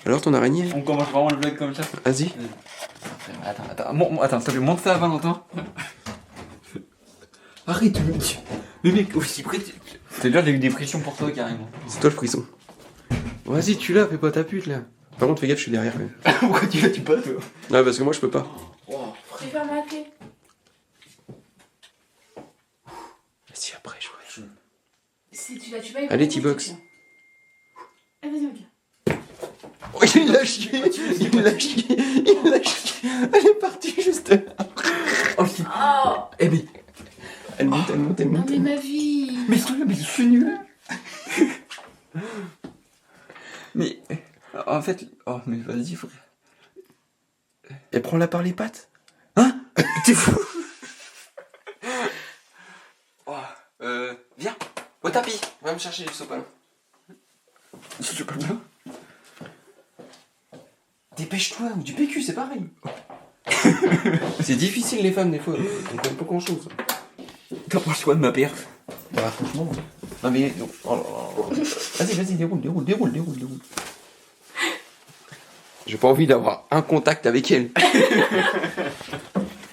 Alors ton araignée? On commence vraiment le vlog comme ça. Vas-y. Attends, s'il te plaît, montre ça à Valentin. Arrête, mais mec, aussi près. C'est dur, j'ai eu des pressions pour toi carrément. C'est toi le frisson. Vas-y, tu l'as, fais pas ta pute là. Par contre, fais gaffe, je suis derrière quand même. Pourquoi tu l'as pas toi? Ah, parce que moi je peux pas. Je vais faire ma clé. Vas-y, après, je vois. Si tu l'as, tu vas y Allez, T-Box. Allez, vas-y, ok. Oh, il l'a chié. Il l'a chié. Il l'a chié. Elle est partie juste là. Oh, Oh. eh mais. Elle monte, elle monte, elle Non, monte. mais ma vie. Mais je suis nul. Mais. En fait. Oh, mais vas-y, frère. Elle prend la par les pattes. Hein? T'es fou? Oh, viens, au tapis. Va me chercher du sopalin. Je peux pas. Dépêche-toi, ou du PQ, c'est pareil. C'est difficile les femmes des fois. On connaît pas grand chose. T'en penses quoi de ma perte? Bah franchement. Non mais. Non. Oh là là. Vas-y, déroule. J'ai pas envie d'avoir un contact avec elle.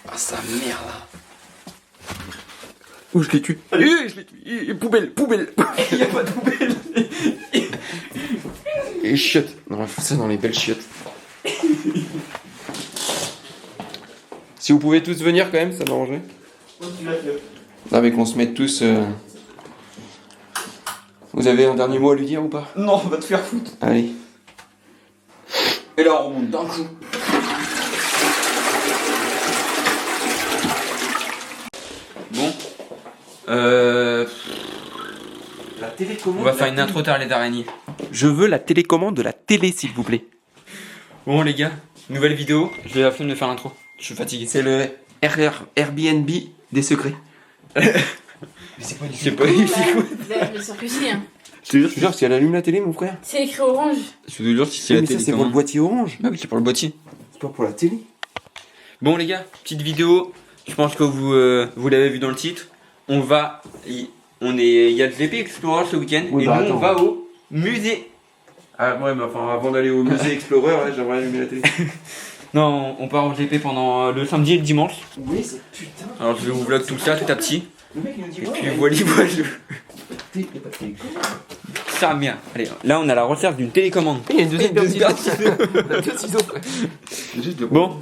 Ah sa mère là. Ouh, je l'ai tué. Je l'ai tué. Poubelle. Il y a pas de poubelle. Et chiottes. Non, on fait ça dans les belles chiottes. Si vous pouvez tous venir quand même, ça m'arrangerait. Non mais qu'on se mette tous... Vous avez un dernier mot à lui dire ou pas? Non, on va te faire foutre. Allez. Et là, on remonte d'un coup. Bon. La télécommande. On va faire une intro tard les araignées. Je veux la télécommande de la télé s'il vous plaît. Bon les gars, nouvelle vidéo. Je vais la flemme de faire l'intro. Je suis fatigué. C'est le Airbnb des secrets. Mais c'est pas du C'est pas ici quoi. Bien sûr que si, hein. Je te jure, si elle allume la télé, mon frère. C'est écrit orange. Je te jure si c'est Oui, la mais ça, télé. c'est pour le boîtier orange. Ah oui, c'est pour le boîtier. C'est pas pour la télé. Bon les gars, petite vidéo. Je pense que vous l'avez vu dans le titre. Il y a le VP Explorer ce week-end Oui, et bah, nous on attends. va au musée. Ah ouais, mais enfin, avant d'aller au musée Explorer, là, j'aimerais allumer la télé. Non, on part au GP pendant le samedi et le dimanche. Oui, c'est putain. Alors je vais vous vlog tout ça, tout à petit. Le mec, il nous dit Et ouais, puis ouais, voilà. y a pas de télécommande. Ça bien. Allez, là on a la recherche d'une télécommande. Il y a une deuxième Deuxième paire paire de ciseaux. Juste de Bon,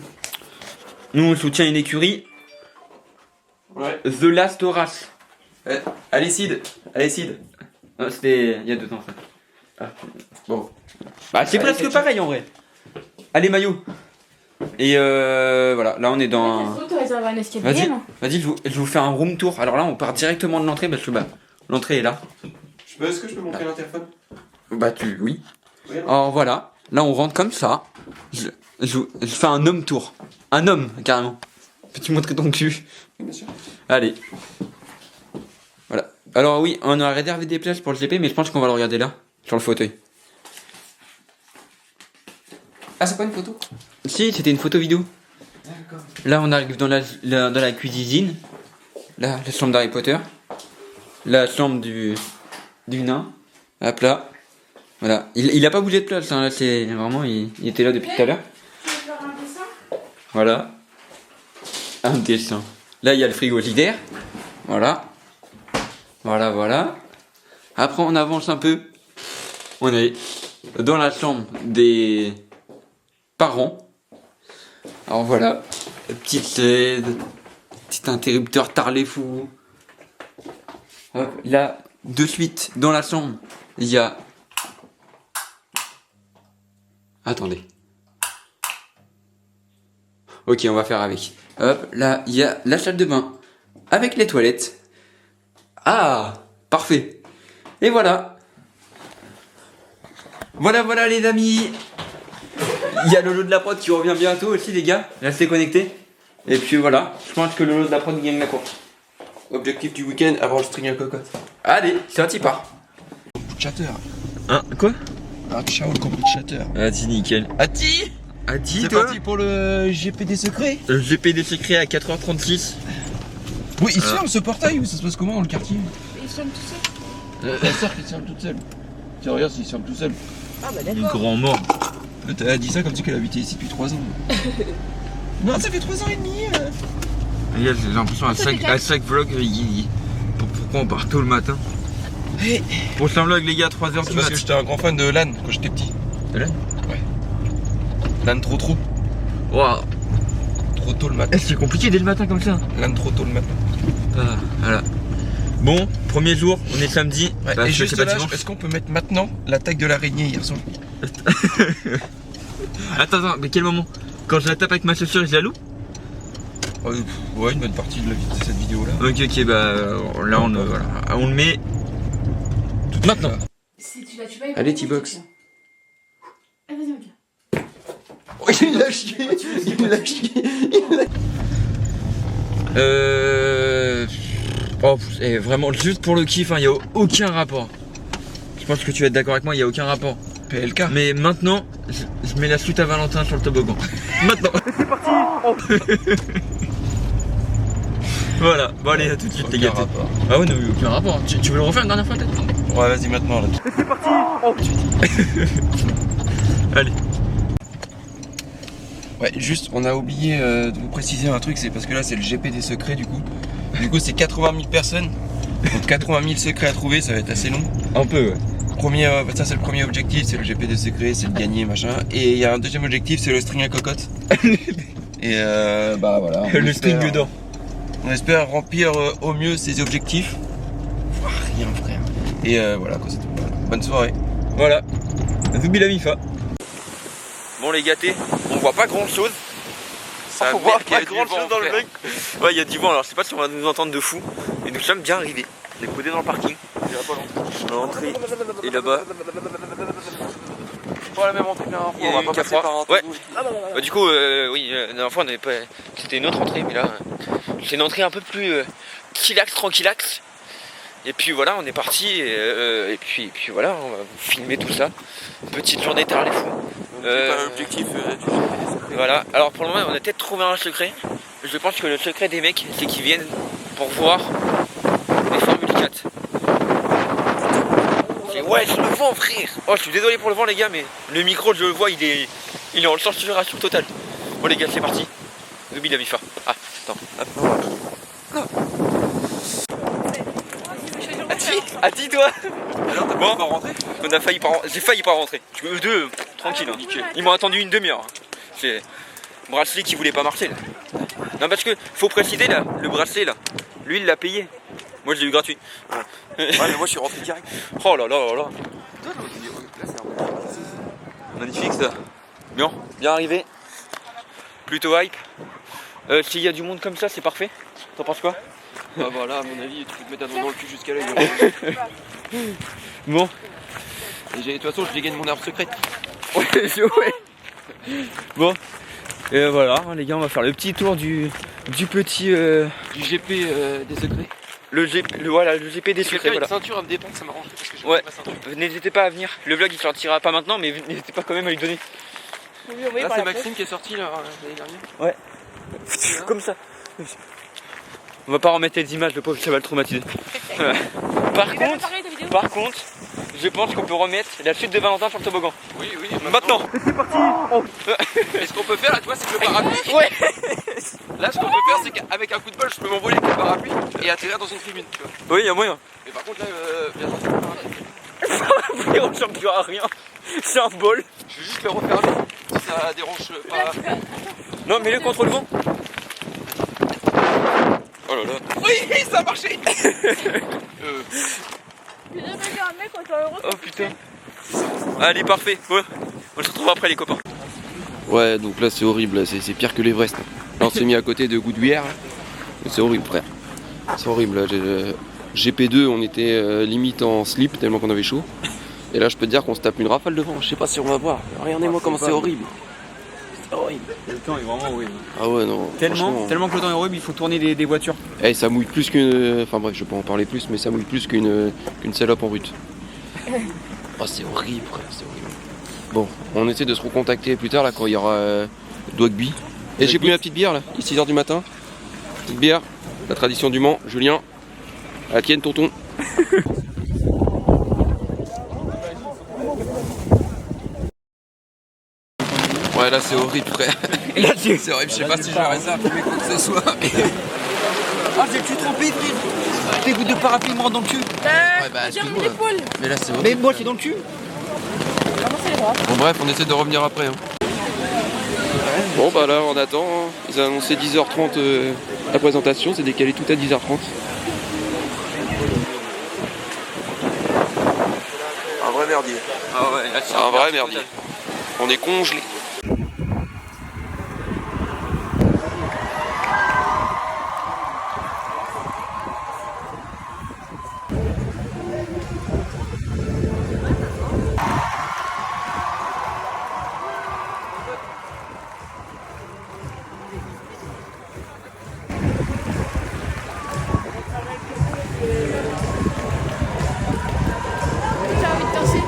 nous on soutient une écurie. Ouais. The Last of Us. Allez, Sid. Ah, c'était il y a 2 ans ça. Ah, bon. Bah c'est Allez, presque ketchup. pareil en vrai. Allez maillot. Et voilà, là on est dans... Tu réserves un escape Vas-y, game. je vous fais un room tour. Alors là on part directement de l'entrée parce que bah l'entrée est là. Est-ce que je peux montrer l'interphone? Bah oui. Oui, alors. Alors voilà, là on rentre comme ça. Je fais un homme tour. Un homme carrément. Peux-tu montrer ton cul? Oui, bien sûr. Allez. Voilà. Alors oui, on a réservé des places pour le GP mais je pense qu'on va le regarder là, sur le fauteuil. Ah, c'est pas une photo? Si, c'était une photo vidéo. D'accord. Là, on arrive dans la cuisine. Là, la chambre d'Harry Potter. La chambre du nain. Hop là. Voilà. Il a pas bougé de place. Hein. Là, c'est vraiment, il était là depuis tout à l'heure. Tu veux faire un dessin? Voilà. Un dessin. Là, il y a le frigoríficaire. Voilà. Voilà. Après, on avance un peu. On est dans la chambre des parents. Alors voilà, petite LED, petit interrupteur tarlé fou. Hop, là, de suite, dans la chambre, il y a... Attendez. Ok, on va faire avec. Hop, là, il y a la salle de bain, avec les toilettes. Ah, parfait. Et voilà. Voilà les amis. Il y a le lot de la prod qui revient bientôt aussi les gars, restez connectés. Et puis voilà, je pense que le lot de la prod gagne la course. Objectif du week-end, avoir le string à cocotte. Allez, c'est parti part. Chatter. Hein, quoi? Ah, ciao le compris chatter. Vas-y, nickel. Ati, Adi, c'est toi? parti pour le GP des secrets. Le GP des secrets à 4h36. Oui, il se ferme ce portail ou ça se passe comment dans le quartier? Ils sont tout seuls. La sœur qui se ferme toute seule. Tiens, regarde s'il se ferme tout seul. Ah bah d'accord. Grand mort. T'as dit ça comme si qu'elle habitait ici depuis 3 ans. Non, ça fait 3 ans et demi. J'ai l'impression à chaque vlog, pourquoi on part tôt le matin. Hey. Prochain vlog les gars, 3h du Parce mat. que j'étais un grand fan de LAN quand j'étais petit. De LAN? Ouais. LAN trop. Waouh. Trop tôt le matin. C'est compliqué dès le matin comme ça. LAN trop tôt le matin. Ah, voilà. Bon, premier jour, on est samedi. Ouais, Bah, et je juste sais pas là, dimanche. est-ce qu'on peut mettre maintenant l'attaque de l'araignée hier soir? Attends, mais quel moment? Quand je la tape avec ma chaussure et je la loue? Ouais, une bonne partie de cette vidéo là. Ok, bah là on le met maintenant. Si tu la tues pas, il Allez, va T-Box. Ah, vas-y, on vient. Oh, il l'a chié. Il l'a chié. Oh, et vraiment juste pour le kiff, il n'y a aucun rapport. Je pense que tu vas être d'accord avec moi, il n'y a aucun rapport. PLK. Mais maintenant, je mets la suite à Valentin sur le toboggan. Maintenant. C'est parti. Voilà, bon allez, à tout de suite les gars. Rapport. Ah ouais, non, aucun rapport. Tu veux le refaire une dernière fois peut-être? Ouais, vas-y maintenant là. C'est parti. Allez. Ouais, juste, on a oublié de vous préciser un truc, c'est parce que là c'est le GP des secrets du coup. Du coup, c'est 80 000 personnes. Donc 80 000 secrets à trouver, ça va être assez long. Un peu, ouais. Ça c'est le premier objectif, c'est le GP des secrets, c'est le gagner machin. Et il y a un deuxième objectif, c'est le string à cocotte. Et bah voilà. Le string d'or. On espère remplir au mieux ces objectifs. Rien frère. Et voilà quoi, c'est tout. Bonne soirée. Voilà. Zoubi la mifa. Bon les gâtés, on voit pas grand chose. On voit pas grand chose dans le vlog. Ouais, il y a du vent, alors je sais pas si on va nous entendre de fou. Et nous sommes bien arrivés. On est posés dans le parking. L'entrée est là-bas. Pas la même entrée que la dernière fois, on va pas passer par un ouais. trou. Du coup, oui, la dernière fois on avait pas. C'était une autre entrée, mais là, c'est une entrée un peu plus chillax, tranquillax. Et puis voilà, on est parti. Et puis voilà, on va vous filmer tout ça. Petite journée tard les fous. L'objectif Voilà, alors pour le moment, on a peut-être trouvé un secret. Je pense que le secret des mecs, c'est qu'ils viennent pour voir les Formule 4. Ouais, sur le vent, frère. Oh, je suis désolé pour le vent, les gars, mais le micro, je le vois, il est en saturation totale. Bon, les gars, c'est parti. Zoubi la bifa. Ah, attends. Ati, toi. Alors t'as Bon. pas rentré? On a failli pas rentrer. J'ai failli pas rentrer. Eux deux, tranquille. Hein. Ils m'ont attendu une demi-heure. C'est bracelet qui voulait pas marcher là. Non, parce que faut préciser là, le bracelet là, lui il l'a payé. Moi je l'ai eu gratuit. Ouais, mais moi je suis rentré direct. Oh là là là là. Magnifique ça. Bien arrivé. Plutôt hype. S'il y a du monde comme ça, c'est parfait. T'en penses quoi? Bah voilà, à mon avis, tu peux te mettre un doigt dans le cul jusqu'à là. Bon. Et de toute façon, je dégaine mon arme secrète. Ouais. Bon. Et voilà, les gars, on va faire le petit tour du petit. Du GP des secrets. Le GP des secrets. Voilà. Une ceinture à me dépendre, ça m'arrange parce que je Ouais. ma ceinture. N'hésitez pas à venir. Le vlog il sortira pas maintenant, mais n'hésitez pas quand même à lui donner. Là, c'est Maxime qui est sorti là l'année dernière. Ouais. Comme ça. On va pas remettre les images, le pauvre ça va le traumatiser. Par contre, je pense qu'on peut remettre la suite de Valentin sur le toboggan. Oui, Maintenant. C'est parti. Et ce qu'on peut faire là, tu vois, c'est que le parapluie. Ouais. Là, ce qu'on peut faire, c'est qu'avec un coup de bol, je peux m'envoler avec le parapluie et atterrir dans une tribune, tu vois. Oui, il y a moyen. Mais par contre, là, bien sûr, c'est pas pareil. Frérot, j'en peux à rien. C'est un bol. Je vais juste le refermer si ça dérange pas. Non, mets-le contre le vent. Oh là là. Oui, ça a marché. Oh putain. Allez, parfait. Ouais. On se retrouve après, les copains. Ouais, donc là, c'est horrible, là, c'est pire que l'Everest. Là, on s'est mis à côté de Goudouillère. C'est horrible, frère. C'est horrible. Là, GP2, on était limite en slip tellement qu'on avait chaud. Et là, je peux te dire qu'on se tape une rafale de vent. Je sais pas si on va voir. Regardez-moi comment c'est horrible. C'est horrible. Le temps est vraiment horrible. Ah ouais, non. Tellement que le temps est horrible, il faut tourner des voitures. Eh, ça mouille plus qu'une. Enfin bref, je vais pas en parler plus, mais ça mouille plus qu'une salope en route. Oh, c'est horrible, frère, c'est horrible. Bon, on essaie de se recontacter plus tard là quand il y aura Dwagby. Et j'ai pris ma petite bière là, il est 6h du matin. Petite bière, la tradition du Mans, Julien. À la tienne, tonton. Ouais, là c'est horrible, frère. Là, tu... C'est horrible, je sais pas si je vais réserver quoi que ce soit. Ah, j'ai pu tromper, frère. Tes gouttes de paraffine me rentrent dans le cul. Ouais, bah, J'aime excuse-moi. l'épaule. Mais là c'est horrible. Mais moi, c'est dans le cul. Vraiment, c'est les bras. Bon, bref, on essaie de revenir après. Hein. Bon, bah là, on attend. Hein. Ils ont annoncé 10h30 la présentation, c'est décalé tout à 10h30. Un vrai merdier. Ah ouais, là, c'est Un vrai merdier. On est congelé. J'ai envie de danser.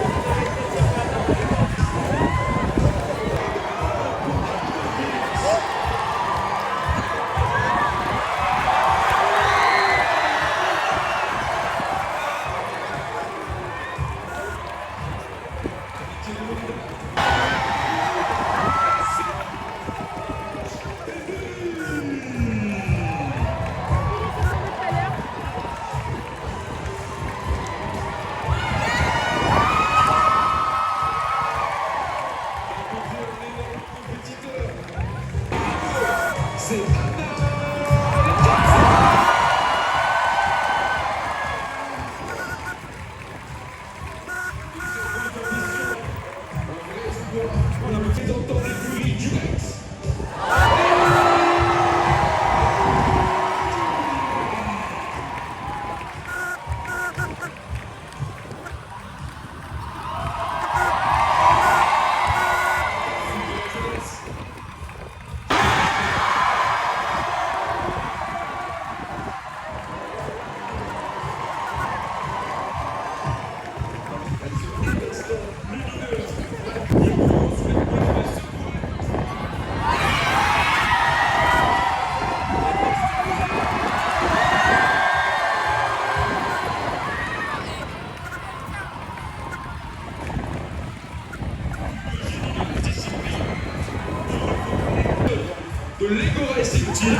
de Lego Racing Team.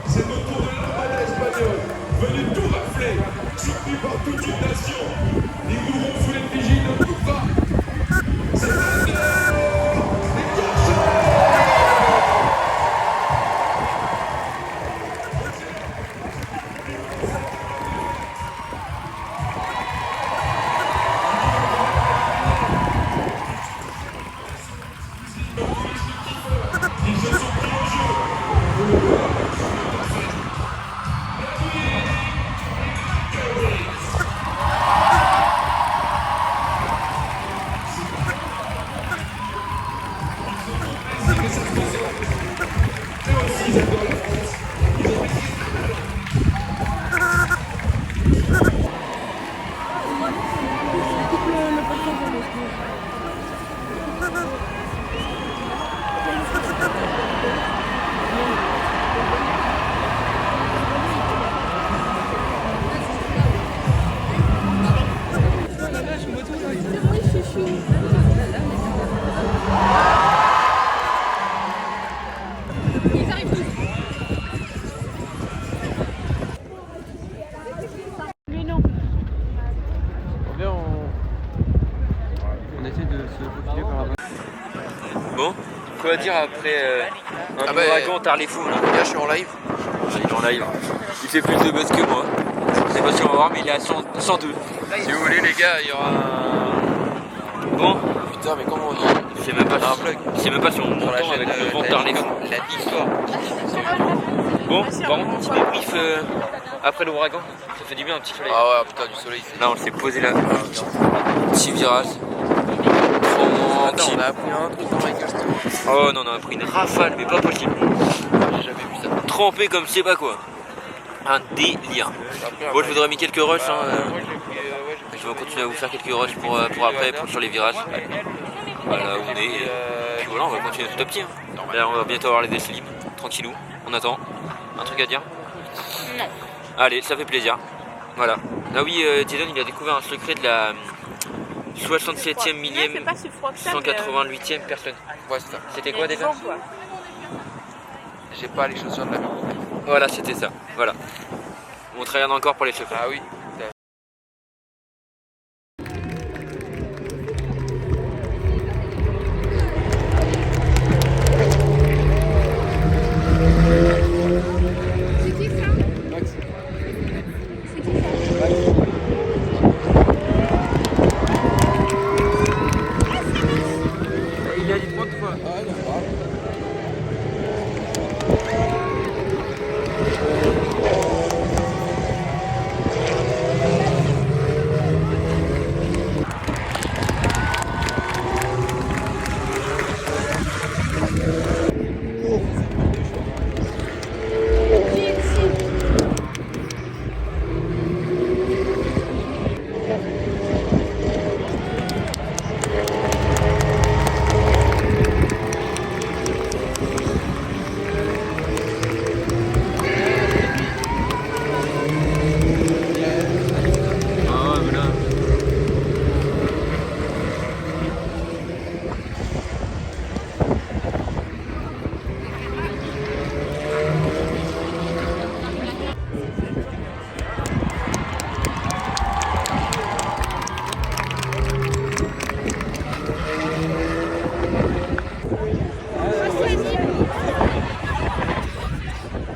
C'est notre tour de l'armada espagnole, venu tout rafler, soutenu par toute une nation. Ils mourront sous l'effigie de Poupa. C'est Thunder, les cochons. quoi dire après un Ah bah, ouragan tard les fous là? Là, je suis en live. Il est en live. Il fait plus de buzz que moi. Je sais pas si on va voir, mais il est à 102. Si vous voulez, les gars, il y aura un. Bon, Putain, mais comment on dit? c'est même pas Un vlog c'est même pas sur mon sur la temps chaîne avec le vent tard les fous. la histoire. Bon, par contre, petit débrief après l'ouragan. Ça fait du bien un petit soleil. Ah ouais, putain, du soleil, c'est. Là, on s'est posé là. Petit virage. Attends, on a appris un truc dans Michael Stone. Oh non, on a pris une rafale, mais pas possible. J'ai jamais vu ça. Trempé comme je sais pas quoi. Un délire. Bon, je vous aurais mis quelques rushs. Hein. Moi, j'ai pris. Ouais, Je vais continuer à vous faire quelques rushs pour après, sur les virages. Voilà où on est. Et puis voilà, on va continuer tout à petit. Hein. Là, on va bientôt avoir les essais libres. Tranquillou. On attend. Un truc à dire? Non. Allez, ça fait plaisir. Voilà. Ah oui, Jason, il a découvert un secret de la 67e millième, C'est pas si froid que ça, mais, 188e personne. Ouais, c'est ça. C'était il y quoi a du déjà? vent, quoi. J'ai pas les chaussures de la main. Voilà, c'était ça. Voilà. On te regarde encore pour les secrets. Ah oui. Il a dit 30 fois. Ah voilà.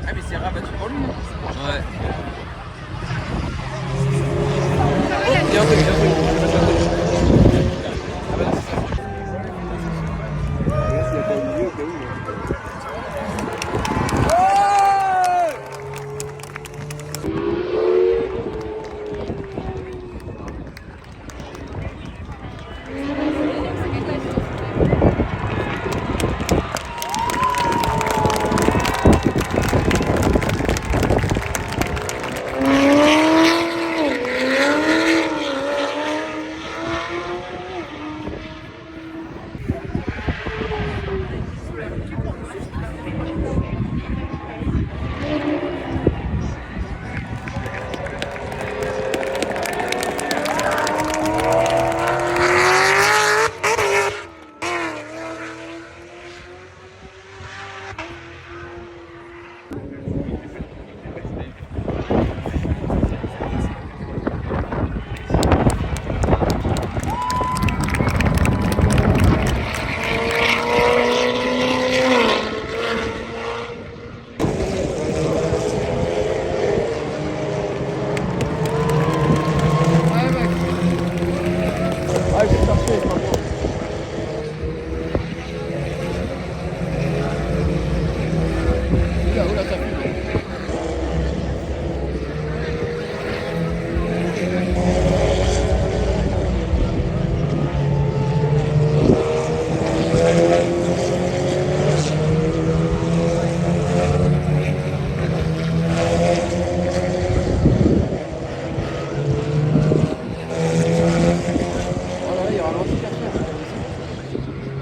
Ah, mais c'est rabattu pour lui. Ouais.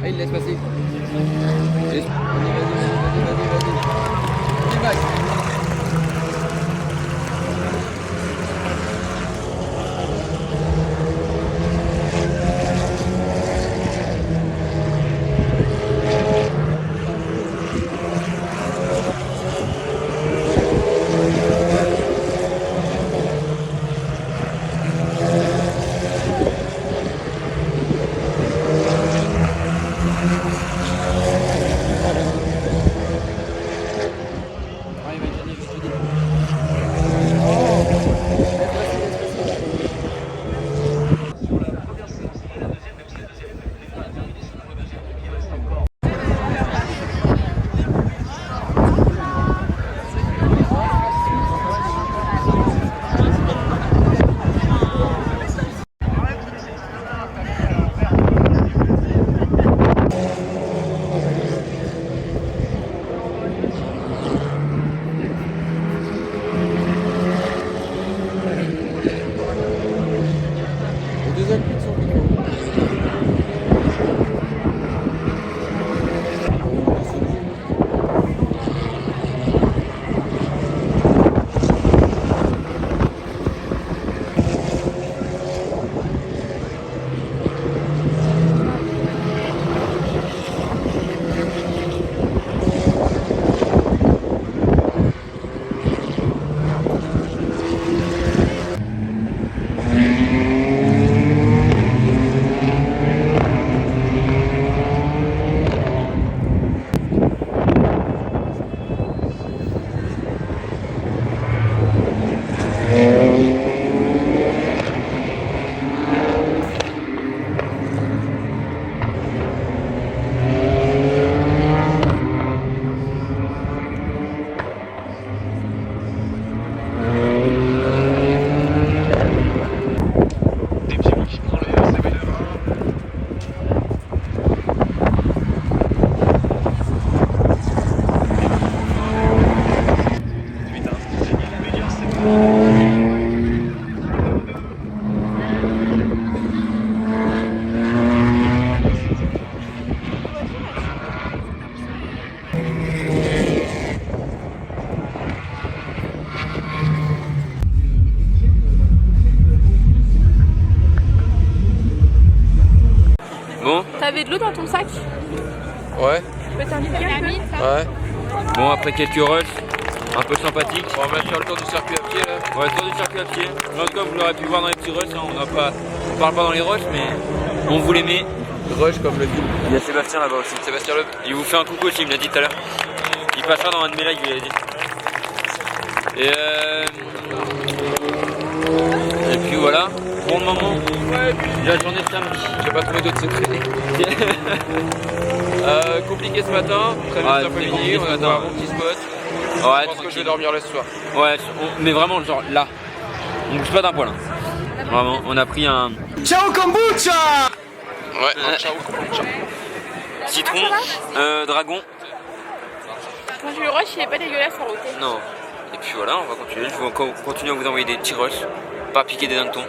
Ah, il laisse passer. Vas-y, vas-y. Vas-y, vas-y. Vas-y, vas-y. trouvé de l'eau dans ton sac? Ouais. Je peux t'indiquer un peu? Ouais. Bon, après quelques rushs, un peu sympathiques. On va faire le tour du circuit à pied là. Ouais, tour du circuit à pied. En tout cas, vous l'aurez pu voir dans les petits rushs, hein. On parle pas dans les rushs, mais on vous les met. Rush comme le film. Il y a Sébastien là-bas aussi. Sébastien Loeb. Il vous fait un coucou aussi, il me l'a dit tout à l'heure. Il passera dans un de mes lives, il l'a dit. Et puis voilà, pour le moment, la journée de samedi. J'ai pas trouvé d'autres secrets. Compliqué ce matin, très vite Ouais, après-midi, on a trouvé un bon petit spot. Ouais, Je pense que je tranquille. vais dormir là ce soir. Ouais, mais vraiment, genre là. On bouge pas d'un poil. Hein. Vraiment, on a pris un Ouais, un ciao, kombucha. citron, dragon. Quand je le rush, il est pas dégueulasse en route. Non. Et puis voilà, on va continuer. Je vais encore continuer à vous envoyer des petits rushs. Pas piquer des hannetons.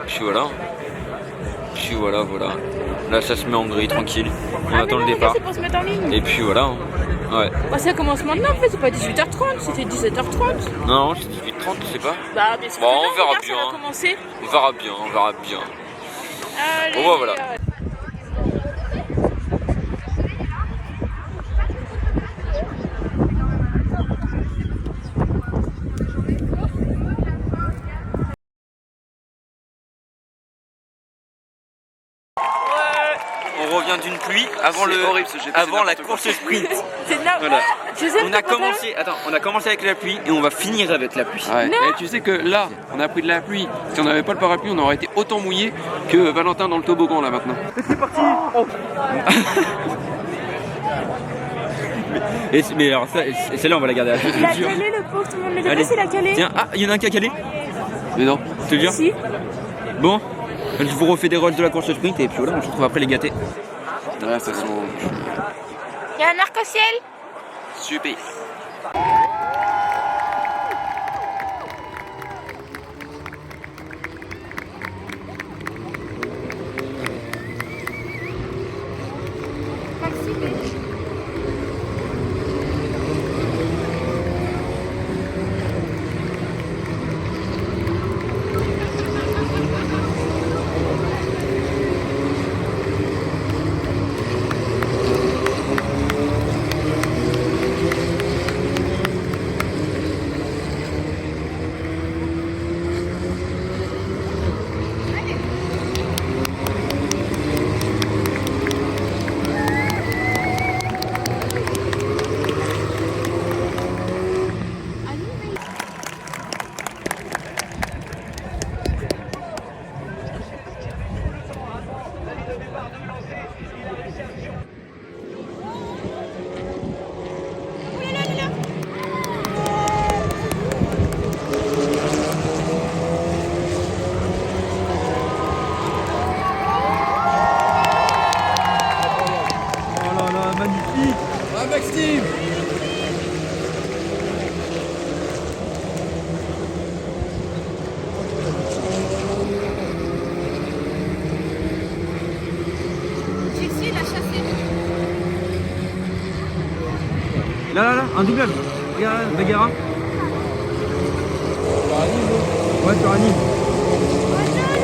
Puis voilà. Puis voilà, voilà. Là, ça se met en grille, tranquille. On attend le départ. C'est pour se mettre en ligne. Et puis voilà. Hein. Ouais. Bah, ça commence maintenant en fait, c'est pas 18h30, c'était 17h30. Non, c'est 18h30, je sais pas. Bah, mais c'est Bon, très on bien, verra regarde, bien. Ça va commencer. On verra bien, on verra bien. Allez, Bon, bah, voilà. On revient d'une pluie avant C'est horrible, ce GP, avant c'est la n'importe course sprint. C'est de la... Voilà. Je sais On a pas pourquoi. commencé avec la pluie et on va finir avec la pluie. Ouais. Et tu sais que là, on a pris de la pluie. Si on n'avait pas le parapluie, on aurait été autant mouillé que Valentin dans le toboggan là maintenant. Mais alors ça, celle-là on va la garder à la Il a calé le pauvre, tout le monde les a Allez. passés, il a calé. Tiens, ah, il y en a un qui a calé. Mais non. Je te le jure. Si. Bon, je vous refais des rolls de la course sprint et puis voilà, on se retrouve après les gâtés. Ouais, ça sent Il y a un arc-en-ciel. super. Là, un doublage. Regarde, Bagara. Ouais, sur Annie.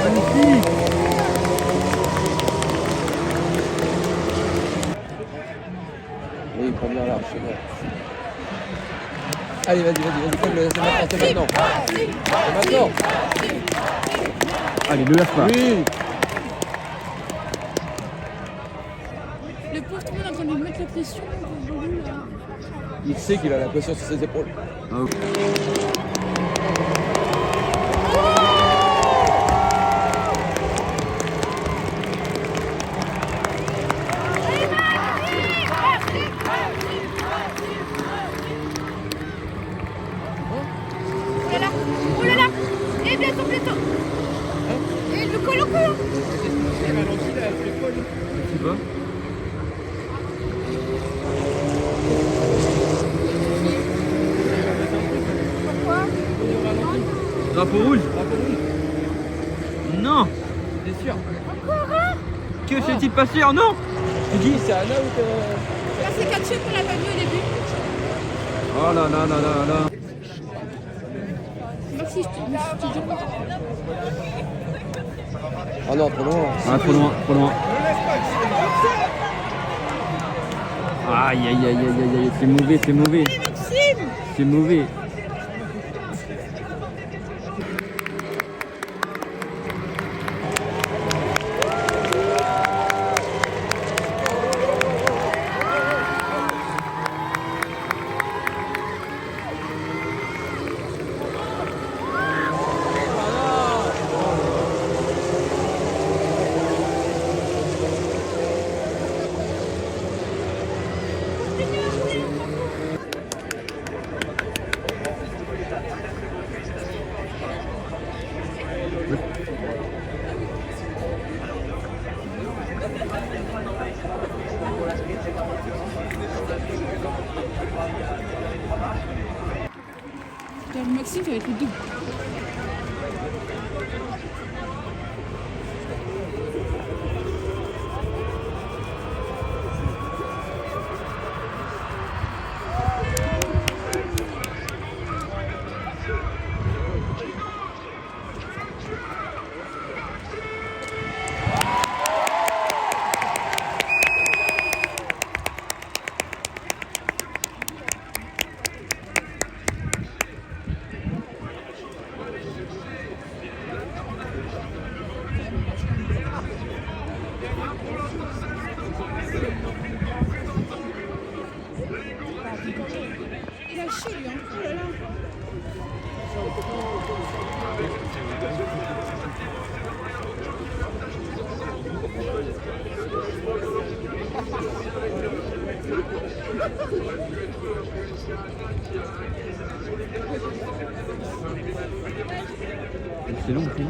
Magnifique. Oui, il prend bien large, c'est bon. Allez, vas-y, c'est maintenant. C'est maintenant. Allez, ne lâche pas. Oui. Le pauvre, tout le monde est en train de lui mettre la pression. Il sait qu'il a la pression sur ses épaules. Oh là là. Et bientôt. Et le col au cou. Tu vois. Drapeau rouge. Non. T'es sûr? Que s'est-il passé? Oh non. Tu dis c'est Anna ou t'es... C'est catché qu'on l'a pas vu au début. Oh là là là là là. Merci, je te dis. Ah non, trop loin. Ah, trop loin, trop loin. Aïe, aïe, aïe, aïe, aïe, aïe, c'est mauvais, c'est mauvais. C'est mauvais. Maxime, ça va être le double. Il a chier lui, hein. Oh là là. C'est long, c'est long.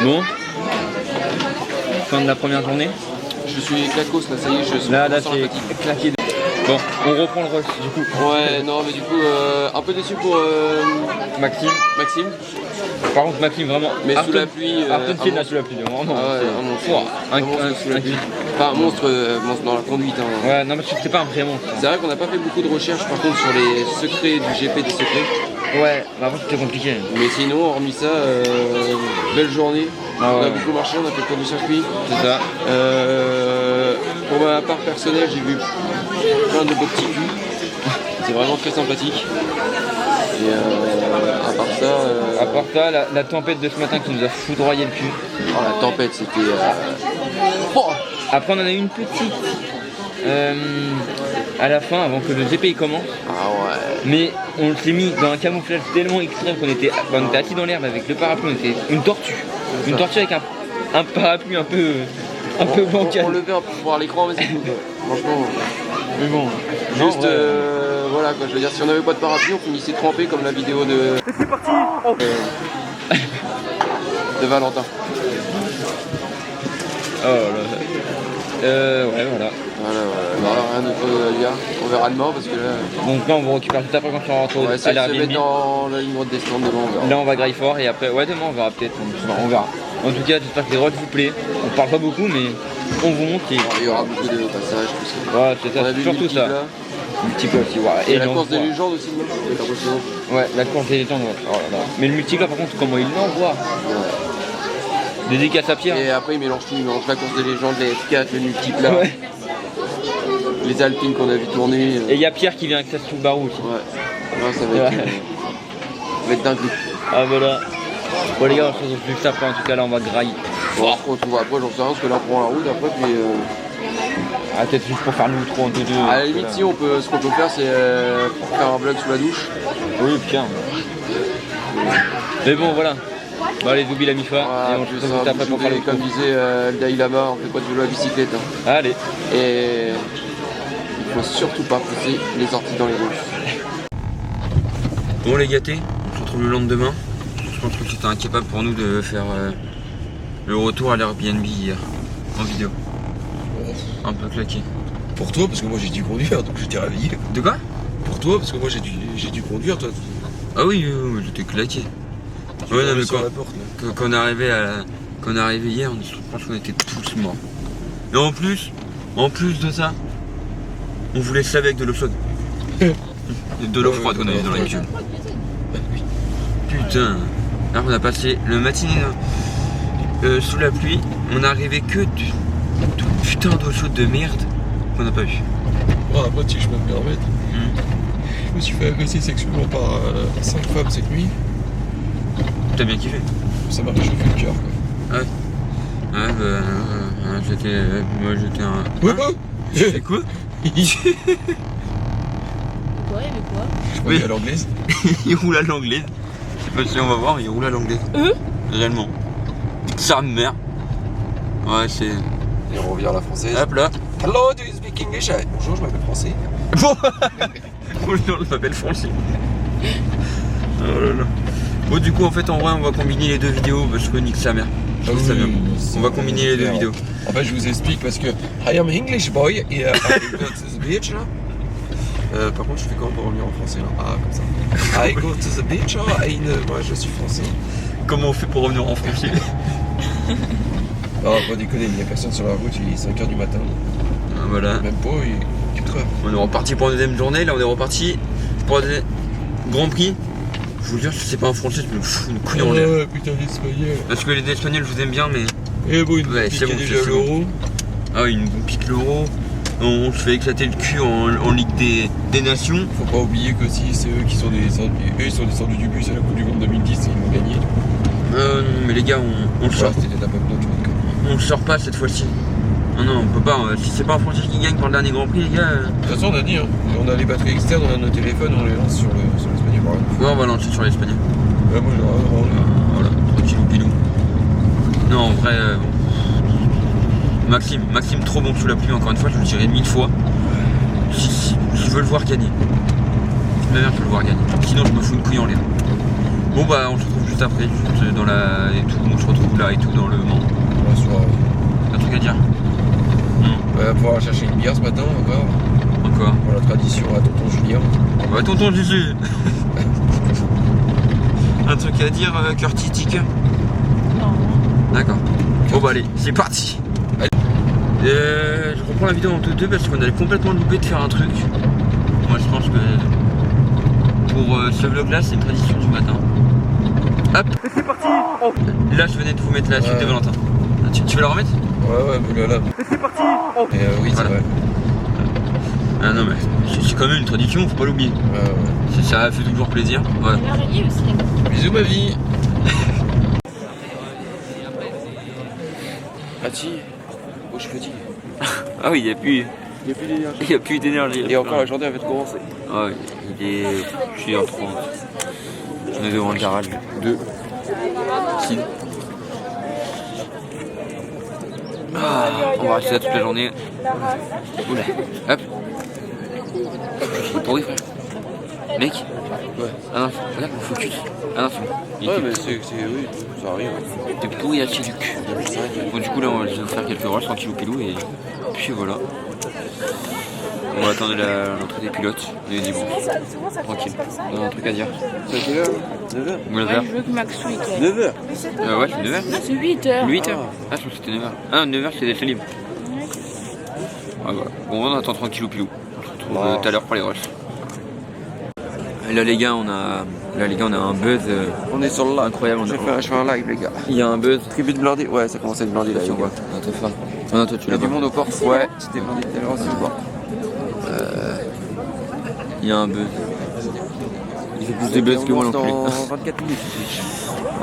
Bon, fin de la première journée. Je suis clacos là, ça y est, je suis Là, sans c'est la fatigue. claqué. Bon, on reprend le rush du coup. Ouais, non, mais du coup, un peu déçu pour Maxime. Maxime. Par contre, Maxime, vraiment. Mais sous la pluie. Arton un Field là monstre. sous la pluie, vraiment. Ah ouais, un monstre. Un monstre sous la pluie. Enfin, un monstre dans la conduite. Hein. Ouais, non, mais c'est pas un vrai monstre. C'est vrai qu'on n'a pas fait beaucoup de recherches par contre sur les secrets du GP des secrets. Ouais, bah avant c'était compliqué. Mais sinon, hormis ça, belle journée. Ah On a ouais. beaucoup marché, on a fait le tour du circuit. C'est ça. Pour ma part personnelle, j'ai vu plein de beaux petits culs. C'est vraiment très sympathique. Et à part ça, À part ça, la tempête de ce matin qui nous a foudroyé le cul. oh, la tempête, c'était. Oh Après, on en a eu une petite à la fin, avant que le GP commence. ah ouais. Mais on s'est mis dans un camouflage tellement extrême qu'on était assis dans l'herbe avec le parapluie, on était une tortue. Une tortue avec un parapluie un peu bancal. On levait un peu pour voir l'écran, mais c'est tout. Quoi. Franchement, Mais bon, juste non, ouais. voilà quoi. Je veux dire, si on n'avait pas de parapluie, on finissait trempé comme la vidéo de. C'est parti de Valentin. Oh là. Ouais, voilà. Voilà, voilà. Rien d'autre à dire. On verra demain parce que là. Donc là, on vous récupère tout après quand on rentre On va à essayer de se mettre l'Airbnb. dans la ligne droite des stands demain, on verra. Là, on va grailler fort et après, ouais, demain, on verra peut-être. On verra. En tout cas, j'espère que les rods vous plaît. On parle pas beaucoup, mais on vous montre. Il y aura beaucoup de passages, tout ça. Ouais, c'est On a ça, vu surtout ça. là. Multiple aussi, voilà. Et la il course des envoie. légendes aussi, demain. C'est impressionnant. Ouais, la course des légendes, ouais. Oh là là. Mais le multiclub, par contre, comment il l'envoie. Dédicace à Pierre. Et après, il mélange tout. Il mélange la course des légendes, les F4, le multiple là. Ouais. Les Alpines qu'on a vu tourner. Et il y a Pierre qui vient avec sa Subaru aussi. Ouais. Ouais, ça va être, Ouais. ça va être dingue. Ah voilà. Bon les gars, on se retrouve juste après, en tout cas là on va grailler. Bon, on se retrouve après, j'en sais rien, parce que là on prend la route après, puis. Ah, peut-être juste pour faire l'outro entre deux. À la limite, si on peut, ce qu'on peut faire, c'est faire un vlog sous la douche. Oui, bien. Mais bon, voilà. Bon, allez, oublie la mi-fa. Voilà, Et on se plus retrouve juste un après pour faire bouche ouverte, l'outro. comme disait le Dalai Lama, on fait pas de vélo à bicyclette. Hein. Allez. Et il faut surtout pas pousser les sorties dans les douches. Bon les gâtés, on se retrouve le lendemain. Je pense que c'était incapable pour nous de faire le retour à l'Airbnb hier, en vidéo. Un peu claqué. Pour toi, parce que moi j'ai dû conduire, donc j'étais réveillé. De quoi? Pour toi, parce que moi j'ai dû conduire, toi. Ah oui, j'étais claqué. Ouais, non, mais sur quand, la porte, là. quand on est arrivé quand on est arrivé hier, je pense qu'on était tous morts. Et en plus de ça, on voulait se laver avec de l'eau chaude. De l'eau froide qu'on a eu dans la gueule. Putain. Alors on a passé le matinée sous la pluie, on n'arrivait que du putain d'eau chaude de merde qu'on n'a pas vu. Oh, après, si je peux me permettre, je me suis fait agresser sexuellement par 5 femmes cette nuit. T'as bien kiffé? Ça m'a réchauffé le cœur, quoi. Ouais. Ouais, bah, moi j'étais un... Ouais, Hein? Tu fais quoi? Quoi, il mais quoi? Je crois qu'il y a l'anglaise. Il roule à l'anglaise. Je sais pas si on va voir, il roule à l'anglaise. Réellement. Sa mère. Ouais, c'est... Et on revient à la française. Hop là. Hello, do you speak English? Bonjour, je m'appelle Français. Bonjour, je m'appelle Francis. Oh là là. Bon, du coup, en fait, en vrai, on va combiner les deux vidéos parce que nique sa mère. Ah oui, Ça vient. c'est On va combiner les deux clair. vidéos. En fait, je vous explique parce que I am English boy et I go to the beach là. Par contre, je fais comment pour revenir en français là? Ah, comme ça. I go to the beach et moi je suis français. Comment on fait pour revenir en français? Non, pas déconner, il n'y a personne sur la route, il est 5h du matin. Ah, voilà. Même pas, tu crèves. On est reparti pour la deuxième journée. Là, on est reparti pour le Grand Prix. Je vous jure, si c'est pas un français, je me fous une couille en l'air. Ouais, putain d'espagnol. Parce que les Espagnols, je vous aime bien, mais. Et bon, il nous Ouais, pique c'est bon, déjà c'est bon. l'euro. Ah oui, il nous pique l'euro. On se fait éclater le cul en Ligue des Nations. Faut pas oublier que si c'est eux qui sont descendus, eux ils sont descendus du bus à la Coupe du Monde 2010 et ils vont gagner. Non, mais les gars, on le sort. C'était la même note, On le sort pas cette fois-ci. Non, non, on peut pas. Si c'est pas un Français qui gagne pour le dernier Grand Prix, les gars. De toute façon, on a dit, hein, on a les batteries externes, on a nos téléphones, on les lance sur l'espagnol par exemple. Ouais, on va lancer sur l'espagnol. Ouais, moi j'ai vraiment. Voilà, tranquille ou pilou. Non, en vrai. Maxime trop bon sous la pluie, encore une fois, je le dirai 1000 fois. Si je veux le voir gagner. Ma mère peut le voir gagner. Sinon, je me fous une couille en l'air. Bon, bah, on se retrouve juste après, juste dans la. Et tout, on se retrouve là et tout dans le Mans. Ouais, sur, Un truc à dire? Non. on va pouvoir chercher une bière ce matin encore. Encore. Pour la tradition à tonton Julien. Bah, tonton Jésus. Un truc à dire, Curtis Ticker? Non. D'accord. Bon, bah, allez, c'est parti. Je reprends la vidéo en deux parce qu'on avait complètement loupé de faire un truc. Moi je pense que pour ce vlog là c'est une tradition du matin. Hop, c'est parti. Là je venais de vous mettre la suite de Valentin. Tu veux la remettre? Ouais, mais là. C'est parti. Et oui, Voilà. c'est vrai. Ah non mais c'est quand même une tradition, faut pas l'oublier. Ouais. Ça fait toujours plaisir. Voilà. Il y a l'araignée aussi. Bisous ma vie. Ah si, oh, je fatigue. Ah oui, il n'y a plus d'énergie. il y a plus d'énergie. Et encore la journée avait commencé. Ah oui, il est 6h30. On est devant le garage. 2. Ah, on va rester là toute la journée. Oula. Hop. C'est pourri, frère. Mec. Ouais. Ah non, regarde mon focus. Ah non, c'est bon. Il Ouais, était mais oui, ça arrive. t'es pourri à chier du cul. Bon, du coup, là, on va juste faire quelques rushs tranquille au pilou et puis voilà. On va attendre l'entrée des pilotes. On est dimanche. Tranquille. On a un truc à dire. C'est quelle heure 9h. Vous l'avez? Ouais, je veux que Max soit 9h. Ouais, c'est 9h. C'est 8h. 8h. Ah, je crois que c'était 9h. Ah, 9h, c'est des libre. Ah, voilà. Bon, on attend tranquille au pilou. On se retrouve tout à l'heure pour les rushs. Et là, les gars, on a un buzz On est sur le live. incroyable. Je fais un live, les gars. Il y a un buzz. Tribu de blindés. Ouais, ça commence à être blindé là. Attention, les gars. quoi. On a très fort. Ah non, toi, tu Il y l'as a du pas. monde aux portes. Ouais, c'était blindé tout à l'heure aussi, je vois. Il y a un buzz. Il fait plus de buzz que moi non plus. Dans 24 minutes.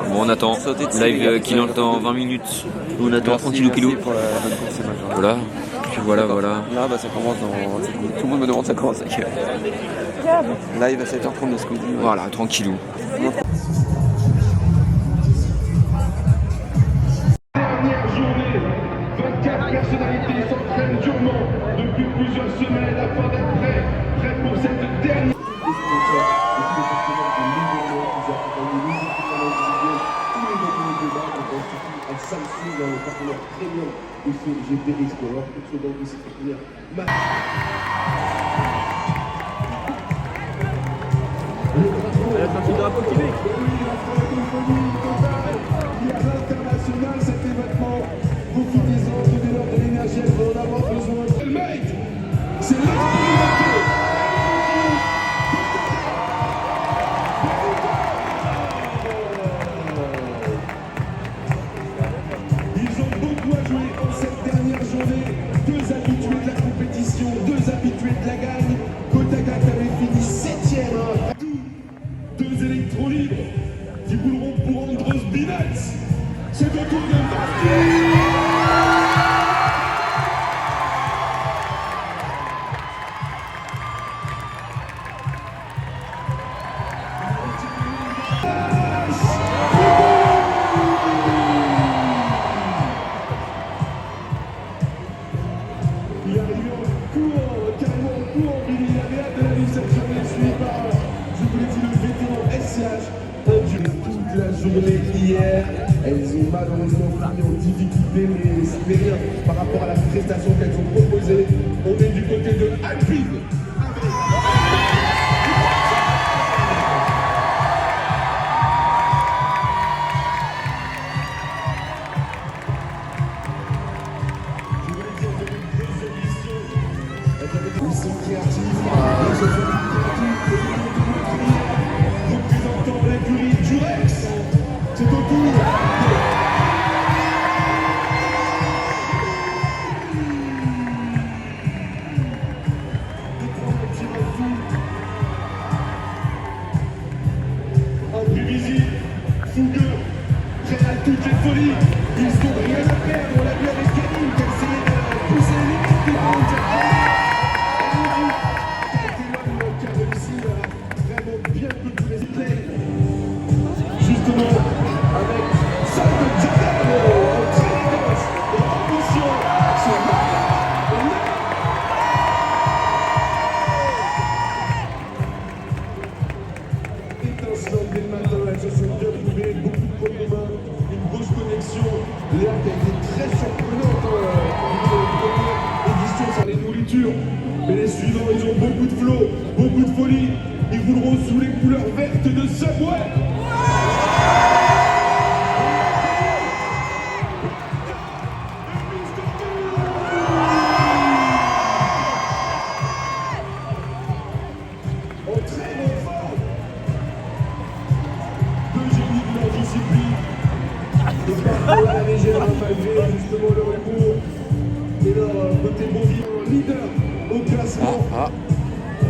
Bon, on attend. Live qui lance dans 20 minutes. On attend tranquille au pilou. Pour la bonne course, c'est majeur. Voilà. Puis voilà. Là, bah, ça commence dans 7 minutes. Tout le monde me demande ça commence à quelle heure. Live à 7h30 de Scooby. Voilà, tranquillou. Dernière journée, 24 personnalités s'entraînent durement depuis plusieurs semaines afin d'être prêts pour cette dernière. hier. Elles ont malheureusement fini en difficulté, mais c'est rien par rapport à la prestation qu'elles ont proposée. On est du côté de Alpine. Ils sont créatifs, représentant l'écurie Durex. C'est au tour. Imprévisible, fougueux, prêt à toutes les folies. Ils sont rien à perdre, on l'a vu avec Kenny qui a essayé de pousser les limites du monde. Qui a réussi vraiment bien que tous les éclairs. Justement, avec Salto Giordano, en très élégance, en ambition, sur étincelante dès le matin, elles se sont bien trouvées, beaucoup de points communs, une grosse connexion. Léa qui a été très surprenante pour une première édition sur les nourritures. Mais les suivants, ils ont beaucoup de flow, beaucoup de folie. Ils rouleront sous les couleurs vertes de Subway. En très bonne forme. Deux génies de leur discipline. Le parcours à la légère, malgré justement leur humour et leur côté bon vivant, leader au classement.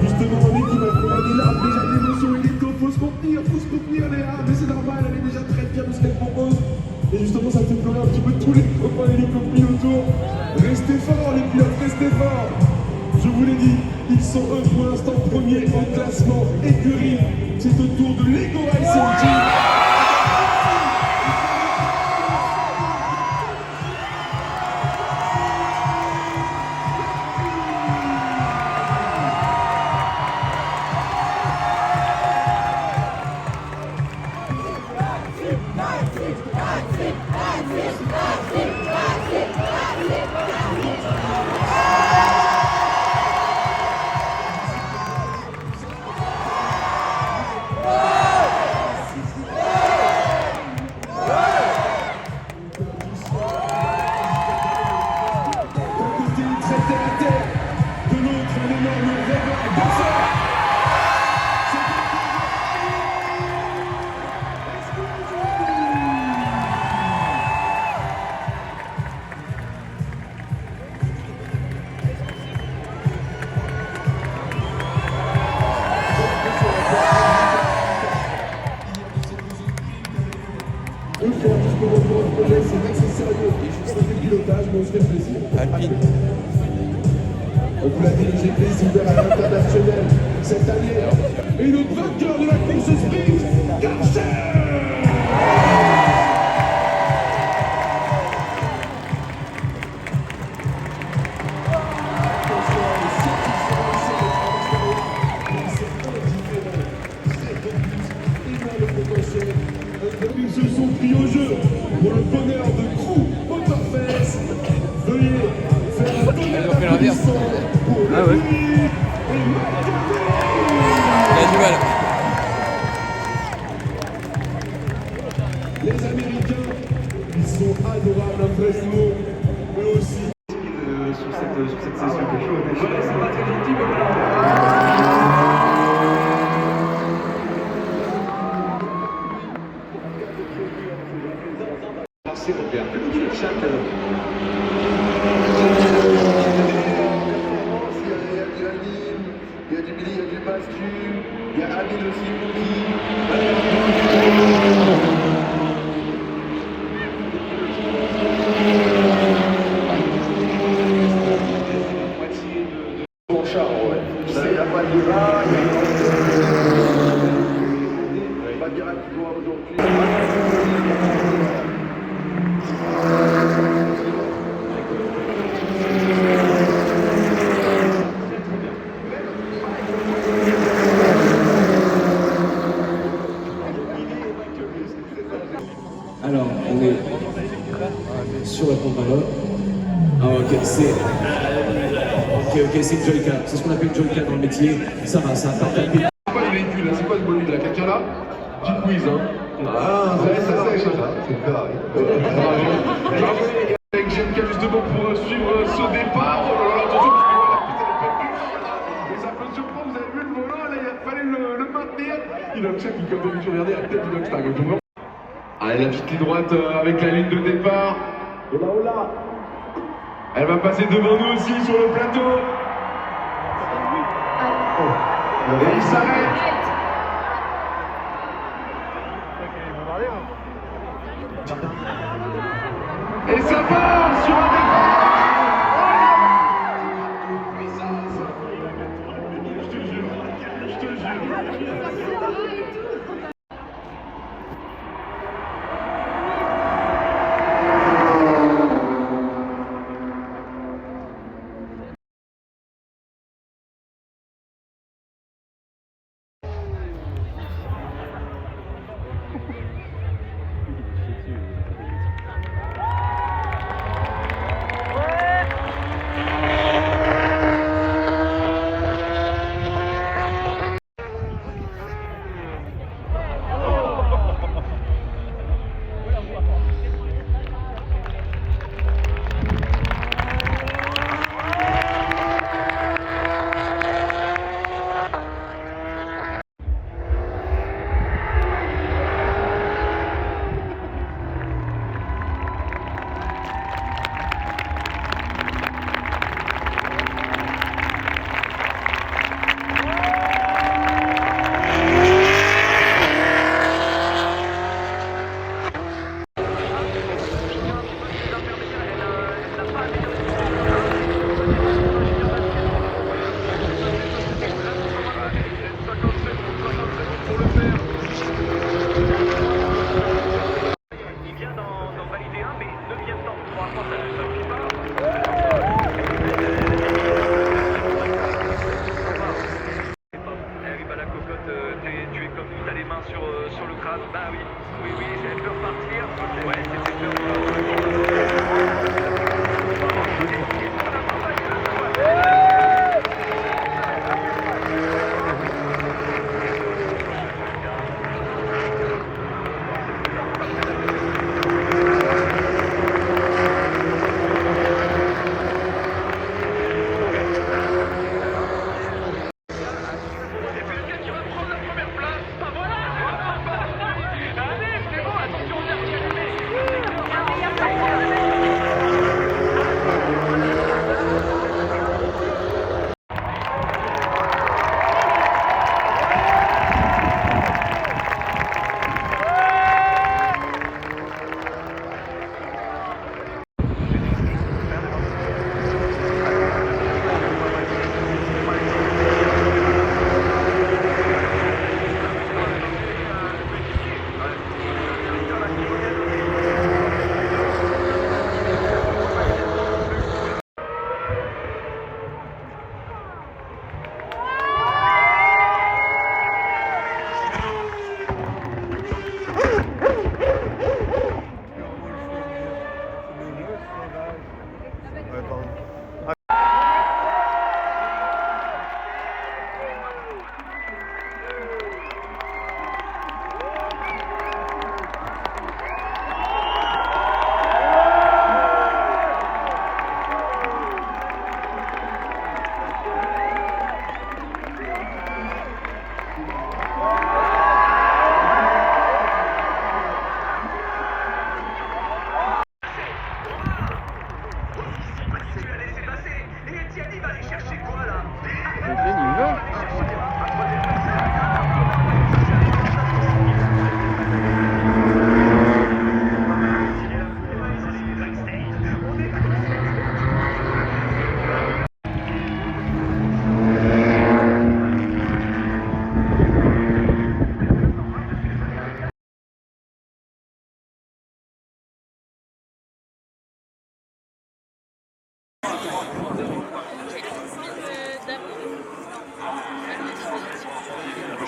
Justement, en équipe, elle prend des larmes, déjà de l'émotion et des taux. Faut se contenir, Léa. Mais c'est normal, elle est déjà très fière de ce qu'elle propose. Et justement, ça fait pleurer un petit peu tous les copains et les copines autour. Restez forts, les pilotes, restez forts. Je vous l'ai dit, ils sont eux pour l'instant premiers au classement écurie. C'est au tour de Lego Racing Team. C'est vrai que c'est sérieux, c'est du pilotage, mais on se fait plaisir. Alpine. On vous l'a dit, le GP s'est ouvert à l'international cette année. Et notre vainqueur de la course sprint, Garcher. Ils se sont pris au jeu pour le bonheur de Crew Motorfest. Veuillez faire un tonnerre d'applaudissements pour Ah ouais. Louis et Mike Il a du mal. Les Américains, ils sont adorables, un vrai mot, eux aussi. Sur cette session que je fais au défilé, c'est pas très légitime. C'est européen. Que nous dit le chat? Il y a du Billy, il y a du Bastu, il y a Adil aussi, Bon char, ouais. Ça, il n'y a pas de débat, il n'y a pas de débat qui doit aujourd'hui. c'est une Joyka. C'est ce qu'on appelle Joyka dans le métier. Ça va, ça part taper. C'est quoi le véhicule là? C'est quoi le bonus là? Quelqu'un là? Petit quiz hein. Ah, ça sèche ça. C'est Ferrari. Avec GMK justement pour suivre ce départ. Oh là là, attention parce que la piste elle est pas dure. Et ça peut surprendre, vous avez vu le volant là, il fallait le maintenir. Inox qui comme d'habitude, regardez la tête d'Inox Tag. Allez, la petite ligne droite avec la ligne de départ. Oh là, oh là. Elle va passer devant nous aussi sur le plateau. Et il s'arrête. Et ça part sur un départ. Puissance. Je te jure, je te jure.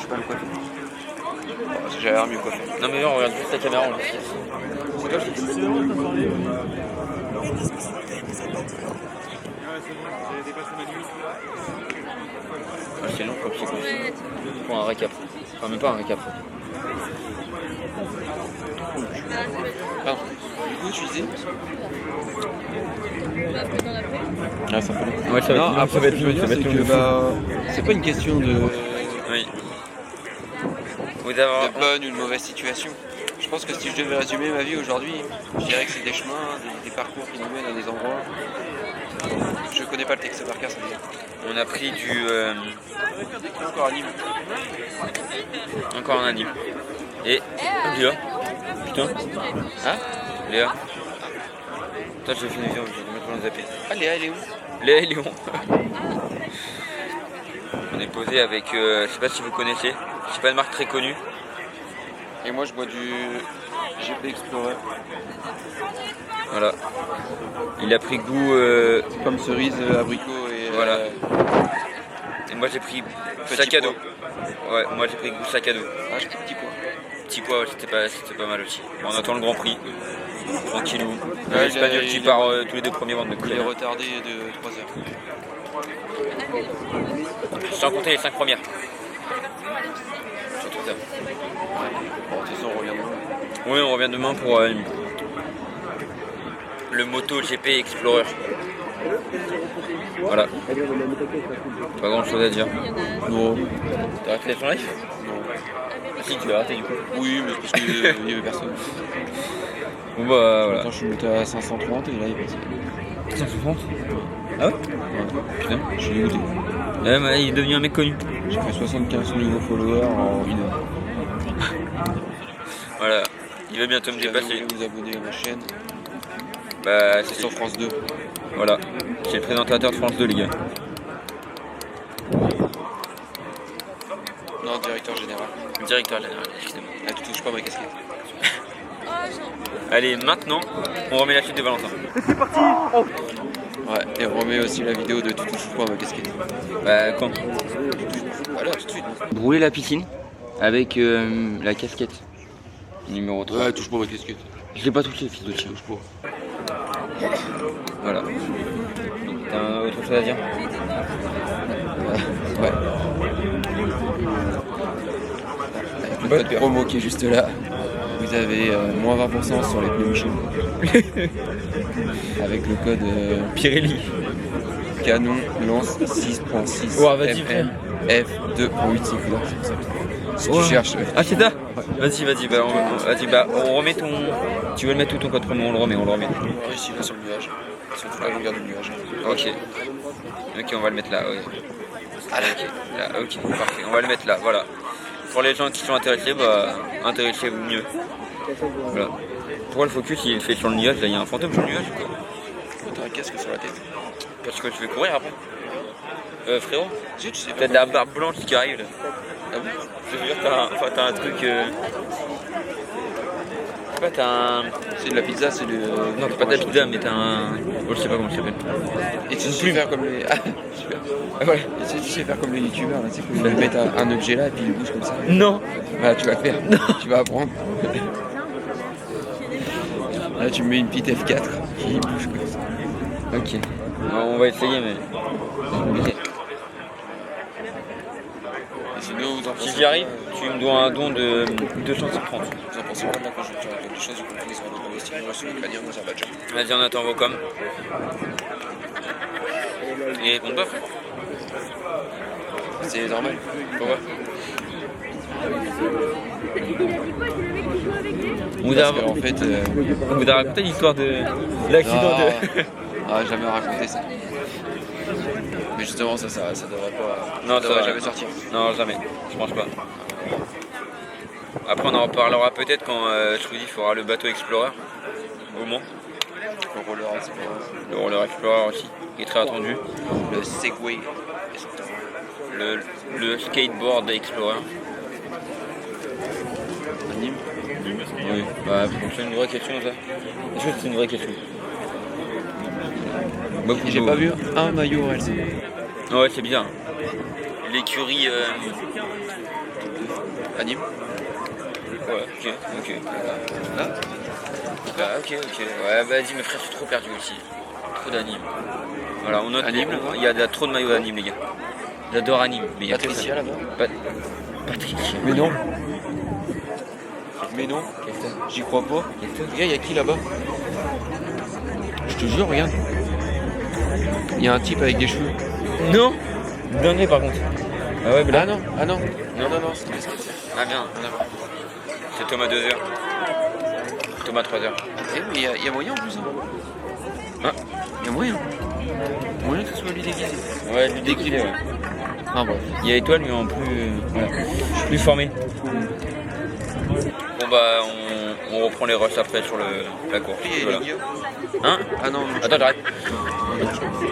pas le coiffer. Parce que j'avais l'air mieux coiffé. Non mais on regarde juste la caméra, on le fait. C'est toi, je Ah, c'est long comme séquence. Pour un récap. Enfin, même pas un récap. Pardon. Du coup, tu disais Ah, ça fait long. Ouais, ça va non, être long, après, ça va être ce que je veux long, ça dire, va c'est être que long. bah, c'est pas une question de Oui. Vous avez bonne ou une mauvaise situation. Je pense que si je devais résumer ma vie aujourd'hui, je dirais que c'est des chemins, des parcours qui nous mènent à des endroits. Je connais pas le texte par cœur, ça veut dire. On a pris du. Encore anime. Encore un anime. Et. Léa. Putain. Hein Léa. Attends, j'ai fait une vidéo, je vais complètement zapper. Ah, Léa, elle est où? Léa et Léon. On est posé avec. Je sais pas si vous connaissez. C'est pas une marque très connue. Et moi, je bois du GP Explorer. Voilà. Il a pris goût. Comme cerise, abricot et. Voilà. Et moi j'ai pris sac à dos. Ouais, moi j'ai pris goût sac à dos. Ah, j'ai pris petit pois. Petit pois, c'était pas mal aussi. Bon, on attend le Grand Prix. Tranquillou. Ouais, L'Espagnol qui il part tous les deux premiers ventes de Il est couleur. retardé de 3 heures. Sans compter les 5 premières. Sur Twitter. Bon, de toute façon, on revient demain. Oui, on revient demain pour le Moto GP Explorer. Voilà. Pas grand chose à dire. Non. T'as arrêté ton live? Non. Ah si, tu l'as raté du coup. Oui, mais parce qu'il y avait personne. Bon bah voilà. Attends, je suis monté à 530 et là, il passe. 160. Ah ouais? Putain. Je suis dégoûté. Ouais, mais il est devenu un mec connu. J'ai fait 75 nouveaux followers en 1 heure. Voilà. Il va bientôt me Si dépasser. vous voulez vous abonner à ma chaîne, Bah c'est c'est sur France 2. Voilà. C'est le présentateur de France 2 les gars. Non, directeur général. Directeur général, excusez-moi. Ah, tu touches pas ma casquette. Allez, maintenant, on remet la chute de Valentin. Ouais, et on remet aussi la vidéo de tu touches pas ma casquette. Bah quand? Voilà, tout de suite. Brûler la piscine avec la casquette. Numéro 3. Ouais, touche pas ma casquette. Je l'ai pas touché, fils de chien. Touche pas. Voilà. T'as autre chose à dire? Ouais. Avec le code promo qui est juste là, vous avez moins 20% sur les pneus Michelin. Avec le code Pirelli. Canon Lance 6.6 Oh, vas-y, FM F2.8 cycles. Si Ouais. tu cherches. Ah c'est ça? Vas-y, on remet ton. Tu veux le mettre tout ton code promo, on le remet. Ici, là, sur le nuage. Sur toute la longueur du nuage. Ok. Ok, on va le mettre là, ouais. Ok, là, ok, parfait. On va le mettre là, voilà. Pour les gens qui sont intéressés, bah, intéressez-vous mieux. Voilà. Pourquoi le focus il est fait sur le nuage? Là, il y a un fantôme sur le nuage ou quoi? T'as un casque sur la tête. Parce que je vais courir après. Frérot, Tu sais t'as de la barbe blanche qui arrive là. Ah bon? Je veux dire, t'as un truc. Je sais pas, t'as un. C'est de la pizza, c'est le. Non, c'est pas de la pizza, mais t'as un. Oh, je sais pas comment ça s'appelle. Et tu sais faire comme les. Ah, super. Ah, ouais. Et tu sais faire comme les youtubeurs, là, tu sais, ils veulent mettre un objet là et puis il bouge comme ça. Non. Voilà, tu vas le faire. Tu vas apprendre. Là, tu mets une petite F4 qui bouge comme ça. Ok. On va essayer, mais. Ok. Et sinon, vous en pensez Si j'y arrive, tu me dois un don de 230. Vous en pensez quoi de la conjoncture avec des choses y compris sur les investissements sur l'Ukrainien en Azerbaïdjan? Vas-y, on attend vos coms. Et répondent pas, frère. C'est normal. Pourquoi? On vous a Parce qu'en fait. on vous a raconté l'histoire de l'accident de. Ah, jamais raconté ça. Mais justement, ça devrait pas. Non, ça devrait jamais sortir. Non, jamais. Je pense pas. Après, on en reparlera peut-être quand Trudy fera le bateau Explorer au Mans. Le roller Explorer. Le roller Explorer aussi, qui est très attendu. Le Segway. Le skateboard Explorer. Anime. Oui, bah, c'est une vraie question ça. Est-ce que c'est une vraie question? J'ai pas vu un maillot RLC. Ouais, c'est bizarre. L'écurie. Anime. Ouais, ok. Là. Bah, ok. Ouais, vas-y, mes frères, je suis trop perdu aussi. Trop d'anime. Voilà, on note. Anime, là-bas. Il y a trop de maillots Anime, les gars. J'adore Anime, mais il y a Patricia là-bas. Patricia. Mais non. Mais non. J'y crois pas. Regarde, y a qui là-bas? Je te jure, regarde. Il y a un type avec des cheveux. Non. Blindé par contre. Ah ouais, Ah non, ah non. Non, non, non, c'était les skates. Ah bien. C'est Thomas 2h. Thomas 3h. Eh, mais il y a moyen en plus. Hein. Ah, il y a moyen. Moyen que ce soit lui déguisé. Ouais, lui déguisé, ouais. Ah bref. Il y a Étoile, mais en plus, plus formé. Bon bah, on reprend les rushs après sur la course. Et Voilà. les gars. Hein? Ah non, Attends, j'arrête.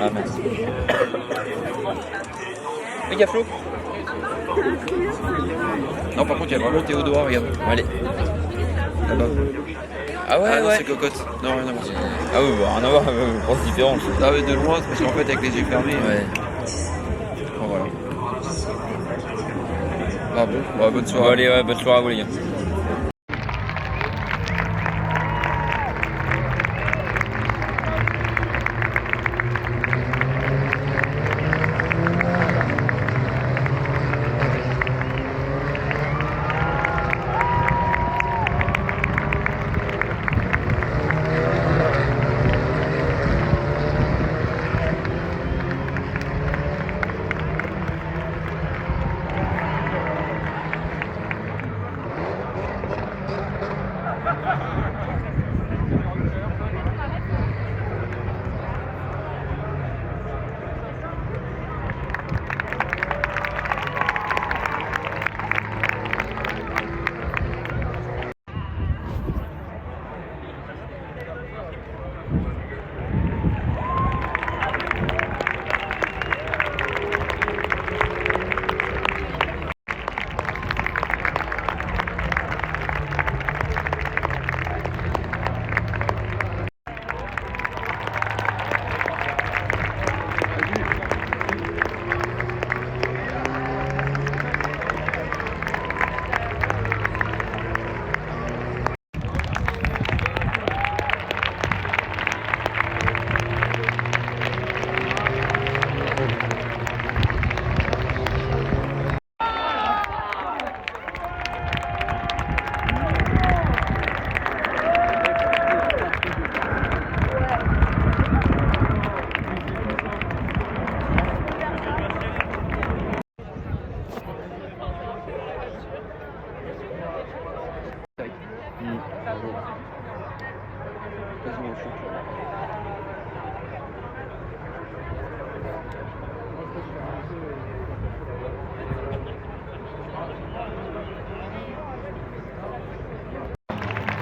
Ah mince. Il y a Flo. non, par contre, il y a vraiment Théodore, regarde. Allez. Là-bas. Ah ouais, Ah non, ouais. c'est cocotte. Non, rien à voir. Ah oui, bah, rien à voir, grosse différence. Ah ouais, de loin, parce qu'en fait, avec les yeux fermés. Ouais. Bon, voilà. Ah bon, ouais, bonne Bon, soirée. allez, ouais, bonne soirée à vous les gars.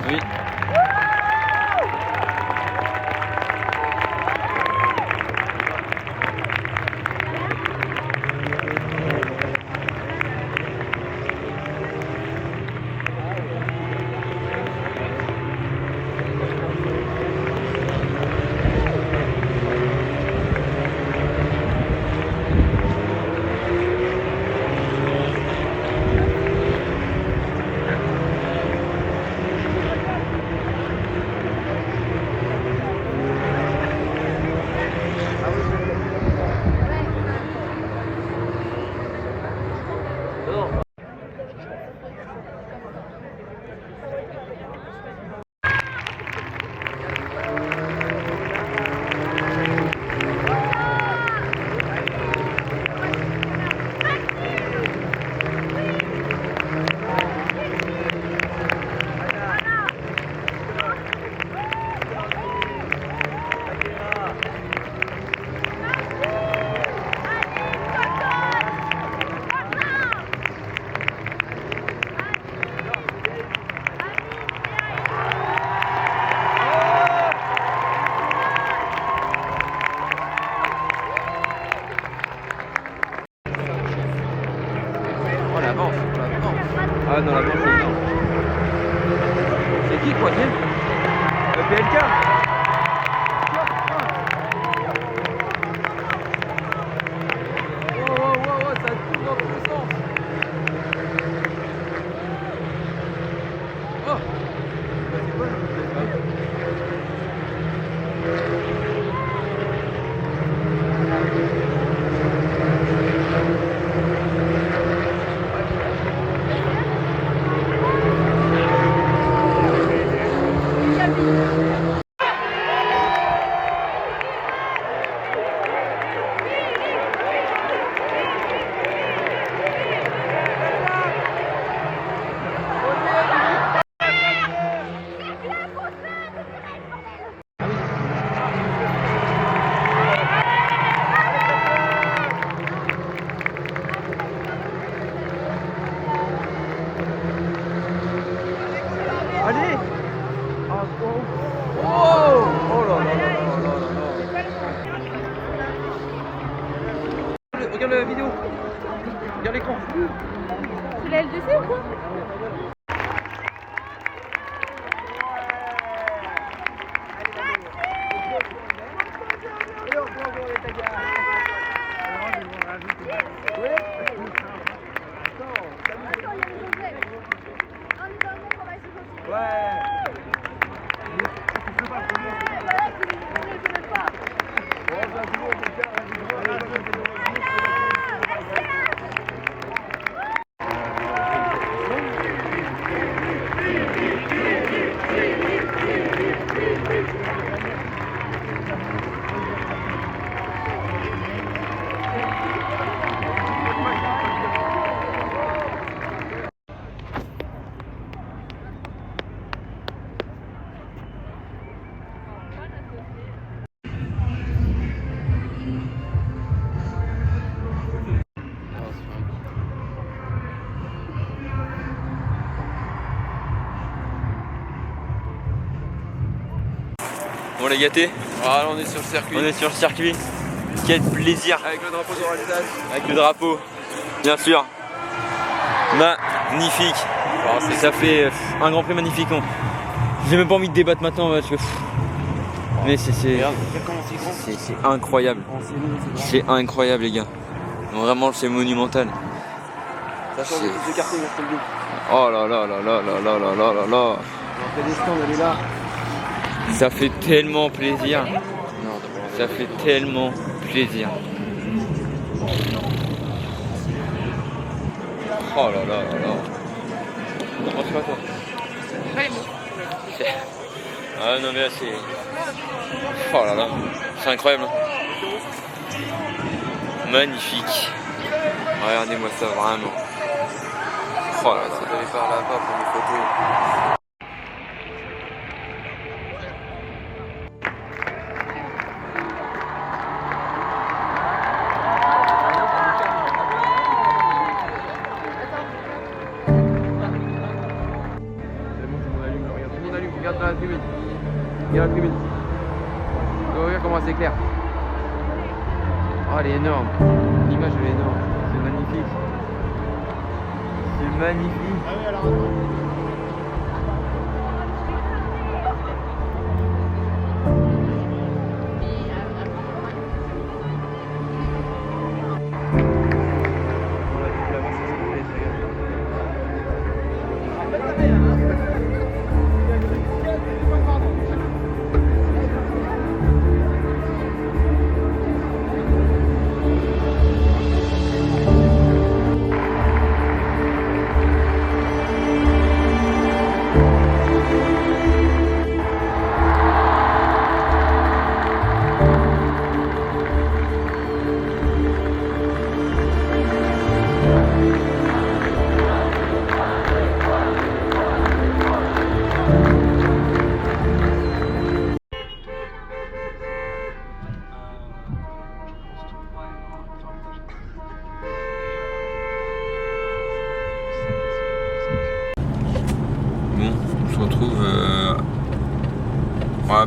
Oui. Oh la manche, la manche. Ah non, la manche, non. C'est qui, troisième? Le PLK. Oh, oh, oh, oh, ça tourne dans tous les sens. Oh. C'est quoi, là? Tu l'as LGC ou quoi? On l'a gâté. Voilà, on est sur le circuit. On est sur le circuit. Quel plaisir. Avec le drapeau sur l'Alsace. Avec le drapeau, bien sûr. Magnifique. Ça fait un grand prix magnifique. J'ai même pas envie de débattre maintenant parce que. Mais c'est incroyable. C'est incroyable les gars. Vraiment c'est monumental. Ça change de plus de quartier, je te le dis. Oh là là là là là là là là là là. On fait des stands, elle est là. Ça fait tellement plaisir. Ça fait tellement plaisir. Oh là là là là. T'en penses quoi toi? Ah non mais là c'est... Oh là là. C'est incroyable. Magnifique. Regardez-moi ça vraiment. Oh là là. Ça devait faire là-bas pour les photos. Regarde dans la tribune. Regarde la tribune. Regarde comment c'est clair. Oh, elle est énorme. L'image elle est énorme. C'est magnifique. C'est magnifique.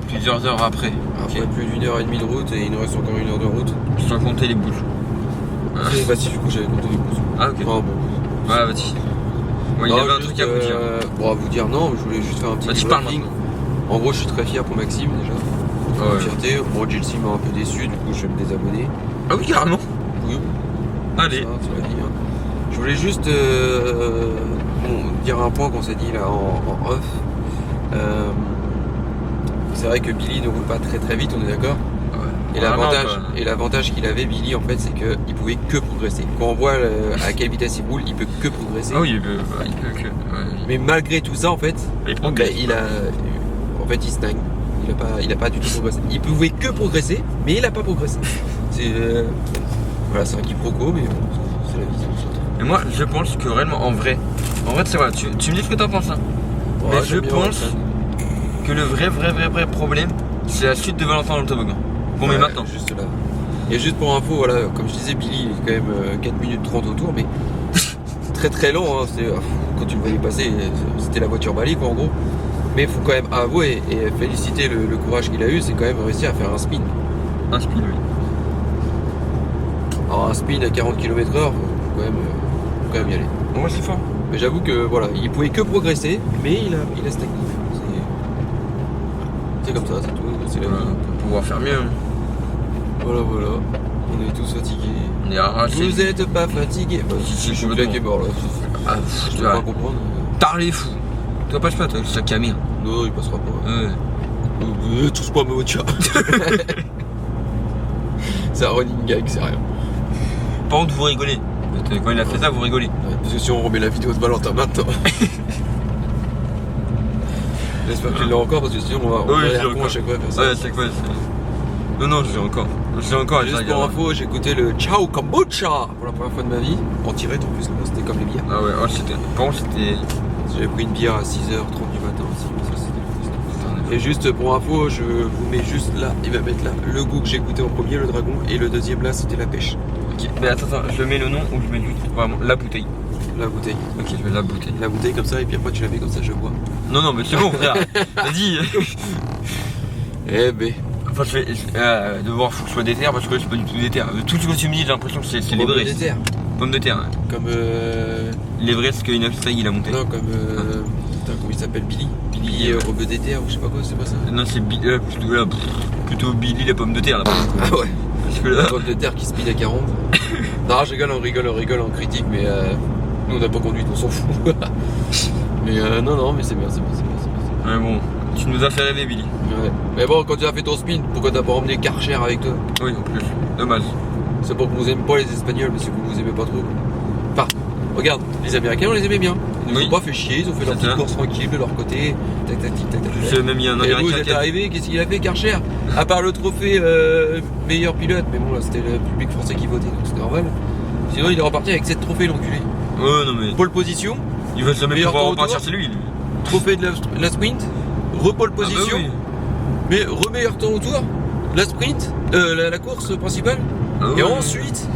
Plusieurs heures après. Après plus d'une heure et demie de route et il nous reste encore une heure de route. Sans compter les boules. Bah si du coup j'avais compté les boules. Ah ok. Oh, bon. Ouais vas-y. Ouais, il y avait un truc à vous dire. Bon à vous dire non, je voulais juste faire un petit briefing. En gros je suis très fier pour Maxime déjà. Ouais. Fierté. Bon Chelsea m'a un peu déçu, du coup je vais me désabonner. Ah oui carrément. Oui. Allez. Ça, tu l'as dit, hein. Je voulais juste dire un point qu'on s'est dit là en off. C'est vrai que Billy ne roule pas très très vite, on est d'accord. Ouais. Et l'avantage qu'il avait, Billy, en fait, c'est qu'il pouvait que progresser. Quand on voit à quelle vitesse il roule, il peut que progresser. Ah oui, il peut que. Ouais. Mais malgré tout ça, en fait, il stagne. Il a pas du tout progressé. Il pouvait que progresser, mais il a pas progressé. C'est voilà, c'est un quiproquo, mais bon, c'est la vie. Et moi, je pense que réellement, en vrai, c'est vrai. Tu me dis ce que t'en penses, hein. Ouais, mais je pense que le vrai problème, c'est la chute de Valentin dans le toboggan. Bon, mais maintenant. Juste là. Et juste pour info, voilà, comme je disais, Billy il est quand même 4 minutes 30 autour, mais très très long. Hein, quand tu le voyais passer, c'était la voiture balai, quoi, en gros. Mais il faut quand même avouer et féliciter le courage qu'il a eu, c'est quand même réussir à faire un spin. Un spin, oui. Alors, un spin à 40 km/h, faut quand même quand même y aller. Ouais, c'est fort. Mais j'avoue que voilà, il pouvait que progresser, mais il a stagné. C'est comme ça, c'est tout. C'est la vie. Pour pouvoir faire mieux. Voilà. On est tous fatigués. On est arrachés. Vous êtes pas fatigués? Bah, Si, je suis claqué mort là. Ah, Je peux pas comprendre. Parlez fou. Toi, passe pas, toi, ça Camille. Non, il passera pas. Ouais. Touche-moi ma voiture. C'est un running gag, c'est rien. Par contre, vous rigolez. Quand il a fait ça, vous rigolez. Ouais, parce que si on remet la vidéo de Valentin maintenant. J'espère qu'il l'a encore parce que sinon on va Oui, aller je l'ai à encore. chaque fois faire ça. Ouais, c'est quoi Non, je l'ai encore. Je l'ai encore. Juste pour info, j'ai écouté le Ciao Kombucha pour la première fois de ma vie. En tirette en plus, là, c'était comme les bières. Ah ouais, c'était. Par contre, c'était. J'avais pris une bière à 6h30 du matin aussi. Mais ça, c'était le Et juste pour info, je vous mets juste là, il va mettre là le goût que j'ai goûté en premier, le dragon, et le deuxième là, c'était la pêche. Ok, mais attends, je mets le nom ou je mets juste vraiment la bouteille. La bouteille. Ok, je mets la bouteille. La bouteille comme ça, et puis après tu la mets comme ça, je bois. Non, mais c'est bon, frère. Vas-y. Eh ben. Enfin, devoir, faut que je sois déter parce que là, c'est pas du tout déter. Tout ce que tu me dis, j'ai l'impression que c'est l'Everest. Des terres. Pomme de terre. Hein. Comme L'Everest que Inafstag il a monté. Non, comme putain, comment il s'appelle, Billy Rebeu des terres ou je sais pas quoi, c'est pas ça. Non, c'est plutôt Billy la pomme de terre là. Ah ouais. Parce que La là. pomme de terre qui speed à 40. Non, je rigole en critique, mais nous on n'a pas conduit, on s'en fout. Mais non, mais c'est bien. Ouais, bon, tu nous as fait rêver, Billy. Ouais. Mais bon, quand tu as fait ton spin, pourquoi t'as pas emmené Karcher avec toi? Oui, en plus. Dommage. C'est pas que vous aimez pas les Espagnols, mais c'est que vous aimez pas trop. Enfin, regarde, les Américains on les aimait bien. Ils nous Oui. ont pas fait chier, ils ont fait leur C'est petite ça. course tranquille de leur côté. Tac. J'ai même mis un Et vous Américain êtes qui a. arrivé, qu'est-ce qu'il a fait Karcher? À part le trophée meilleur pilote, mais bon là c'était le public français qui votait, donc c'était normal. Sinon il est reparti avec 7 trophées l'enculé. Ouais, non, mais. Pole position, Il va jamais Meilleur pouvoir temps repartir autour. chez lui. trophée de la sprint, repole position, Ah bah mais remeilleur temps au tour, la sprint, la course principale, Ah et oui. ensuite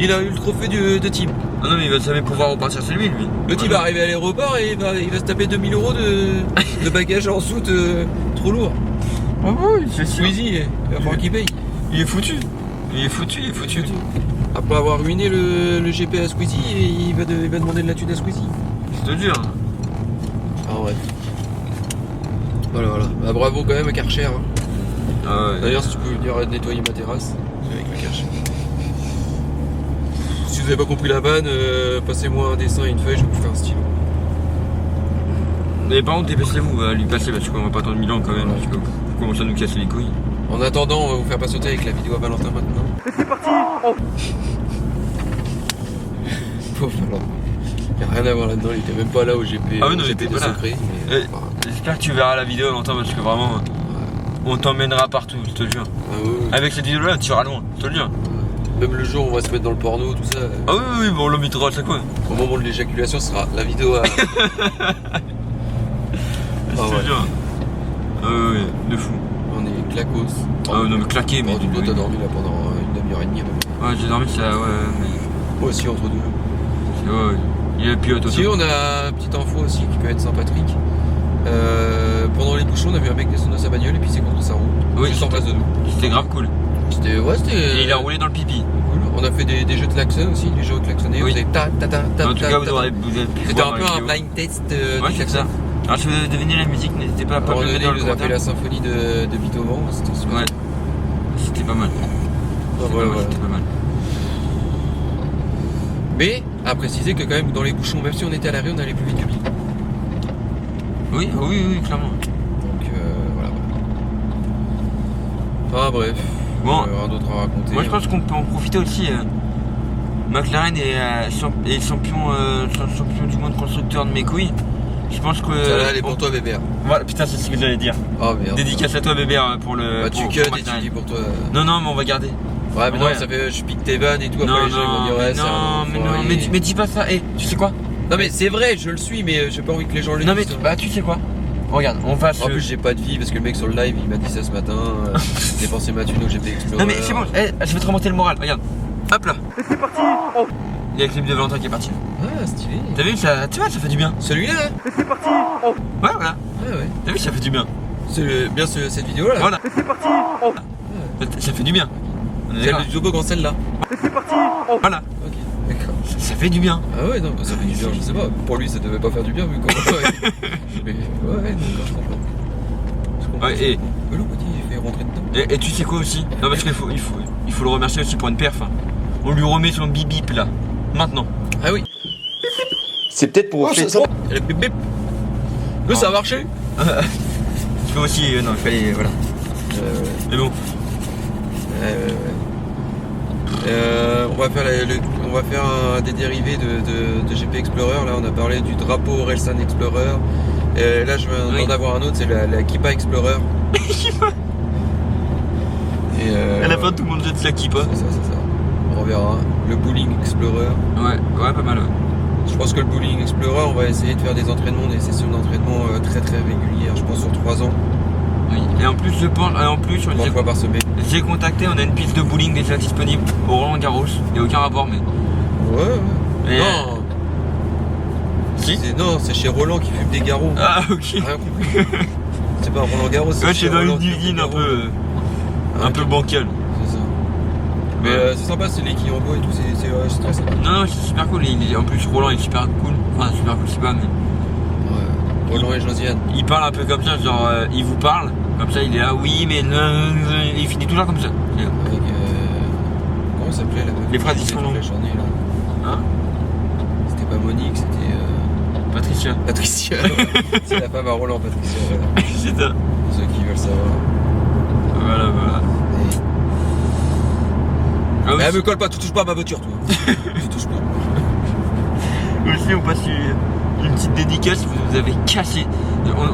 il a eu le trophée de team. Ah non, mais il va jamais pouvoir repartir chez lui. Le type va arriver à l'aéroport et il va se taper 2000 € de bagages en soute trop lourd. Ah oui, c'est sûr. Squeezie, il va falloir qu'il paye. Il est foutu. Il est foutu. Après avoir ruiné le GP à Squeezie, il va demander de la thune à Squeezie. Je te jure. Ah ouais. Voilà. Bah, bravo quand même à Karcher. Hein. Ah ouais. D'ailleurs, si tu peux venir nettoyer ma terrasse avec la Karcher. Si vous n'avez pas compris la vanne, passez-moi un dessin et une feuille, je vais vous faire un stylo. Mais par contre, dépêchez-vous à lui passer parce qu'on va pas attendre 1000 ans quand même. Parce que vous commencez à nous casser les couilles. En attendant, on va vous faire patienter avec la vidéo à Valentin maintenant. Et c'est parti. Pauvre Valentin. Il n'y a rien à voir là-dedans, il était même pas là au GP, Ah oui, non, il GP était des pas là. secrets. Eh, Mais, enfin, J'espère que tu verras la vidéo longtemps parce que vraiment, on t'emmènera partout, je te jure. ah ouais. Avec cette vidéo-là, tu iras loin, je te le jure. Même le jour où on va se mettre dans le porno, tout ça, Ah oui, bon, on le mettra à chaque fois. au moment de l'éjaculation, ce sera la vidéo à. Je Ah te ouais. jure. Ah oui, de fou. On est clacos. Ah non, mais claqué, mais. Oh, du coup, t'as dormi là pendant une demi-heure et demie. Ouais, j'ai dormi, ça, ouais, mais. Moi aussi, entre deux. C'est ouais. Il y a le pilote auto. Si, on a une petite info aussi qui peut être sympathique. Pendant les bouchons, on a vu un mec descendre de sa bagnole et puis c'est contre sa roue. Oui, juste en face de nous. C'était grave cool. C'était. Ouais, c'était. Et il a roulé dans le pipi. Cool. On a fait des jeux de klaxon aussi, des jeux klaxonnés. Oui. Vous avez ta. En tout cas, vous aurez pu C'était voir un ma peu un vidéo. blind test Ouais, du c'est klaxon. ça. Alors, si vous devinez la musique, n'hésitez pas à À un pas moment me le donné, mettre dans il le nous a fait commentaire. la symphonie de Beethoven, c'était super. Ouais. C'était pas mal. C'était pas mal. Mais à préciser que quand même dans les bouchons, même si on était à l'arrêt, on allait plus vite que Bill. Oui, clairement. Donc voilà. Enfin bref. Bon. Rien d'autre à raconter. Moi, je pense qu'on peut en profiter aussi. McLaren est champion du monde constructeur de mes couilles. Je pense que. Celle-là, elle est pour toi, Bébert. Voilà, putain, c'est ce que j'allais dire. Oh merde. Dédicace à toi, bébé, pour le. Bah, pour- tu pour cut et tu McLaren. dis pour toi. Non, mais on va garder. Ouais, mais Ouais. non, ça fait. Je pique tes vannes et tout. Après, Non, les gens vont dire, ouais, c'est un enfoiré. mais dis pas ça. Eh, tu sais quoi? Non, mais c'est vrai, je le suis, mais j'ai pas envie que les gens le Non, mais disent. tu sais quoi? Regarde, on va se. En plus, j'ai pas de vie parce que le mec sur le live il m'a dit ça ce matin. Dépenser ma thune au GP Explorer. Non, mais c'est bon, je vais te remonter le moral. Regarde. Hop là. Et c'est parti. Il y a le clip de Valentin qui est parti. Ah, stylé. T'as vu, ça, tu vois, ça fait du bien. Celui-là là. Et c'est parti. Ouais, voilà. Ouais. T'as vu, ça fait du bien. C'est bien cette vidéo là. Voilà. Et c'est parti. Ça fait du bien. On est Celle d'accord. du toboggan, celle-là. Et c'est parti. Voilà. Ok. D'accord. Ça fait du bien. Ah ouais, non, ça fait du bien, je sais pas. Pour lui, ça devait pas faire du bien, vu comment. Mais ouais, d'accord, je comprends. Je comprends. Ouais, et, Mais le petit, il fait rentrer dedans. et tu sais quoi aussi? Non, parce qu'il faut le remercier aussi pour une perf. Hein. On lui remet son bip bip là. Maintenant. Ah oui. C'est peut-être pour Oh, ça, elle est bip bip. Là, ça a marché. Tu peux aussi. Non, il fallait. Voilà. Mais bon. On va faire des dérivés de GP Explorer. Là, on a parlé du drapeau Relsan Explorer. Là, je vais en avoir un autre, c'est la Kippa Explorer. Et À la fin, tout le monde jette la kippa. c'est ça. On reverra. Le Bowling Explorer. Ouais, pas mal. Ouais. Je pense que le Bowling Explorer, on va essayer de faire des entraînements, des sessions d'entraînement très régulières. Je pense sur 3 ans, Oui. Et en plus, je pense. En plus, 3 fois par semaine. j'ai contacté, on a une piste de bowling déjà disponible au Roland Garros. Il n'y a aucun rapport, mais. Ouais. Et Non. Si. Non, c'est chez Roland qui fume des garrots. Ah, ok. Rien compris. C'est pas Roland Garros. Ouais, chez c'est dans Roland une qui fume des usine un garrots. peu. Un peu bancale. C'est ça. Mais c'est sympa, c'est les quilles en bois et tout, c'est très sympa. Non, c'est super cool. En plus, Roland est super cool. Enfin, super cool, c'est pas, mais. Ouais. Roland et Josiane. Il parle un peu comme ça, genre, il vous parle. Comme ça, il est là, oui, mais non. Il finit toujours comme ça. Avec. Comment ça s'appelait la meuf Les phrases, qui ils sont faisait toute longues. la journée là. Hein? C'était pas Monique, c'était. Patricia. Patricia. C'est la femme à Roland, Patricia. Voilà. C'est ça. Pour ceux qui veulent savoir. Voilà. Ah, Eh, aussi, me colle pas, tu touches pas à ma voiture, toi. Tu touches pas. aussi, on passe une petite dédicace. Vous nous avez cassé.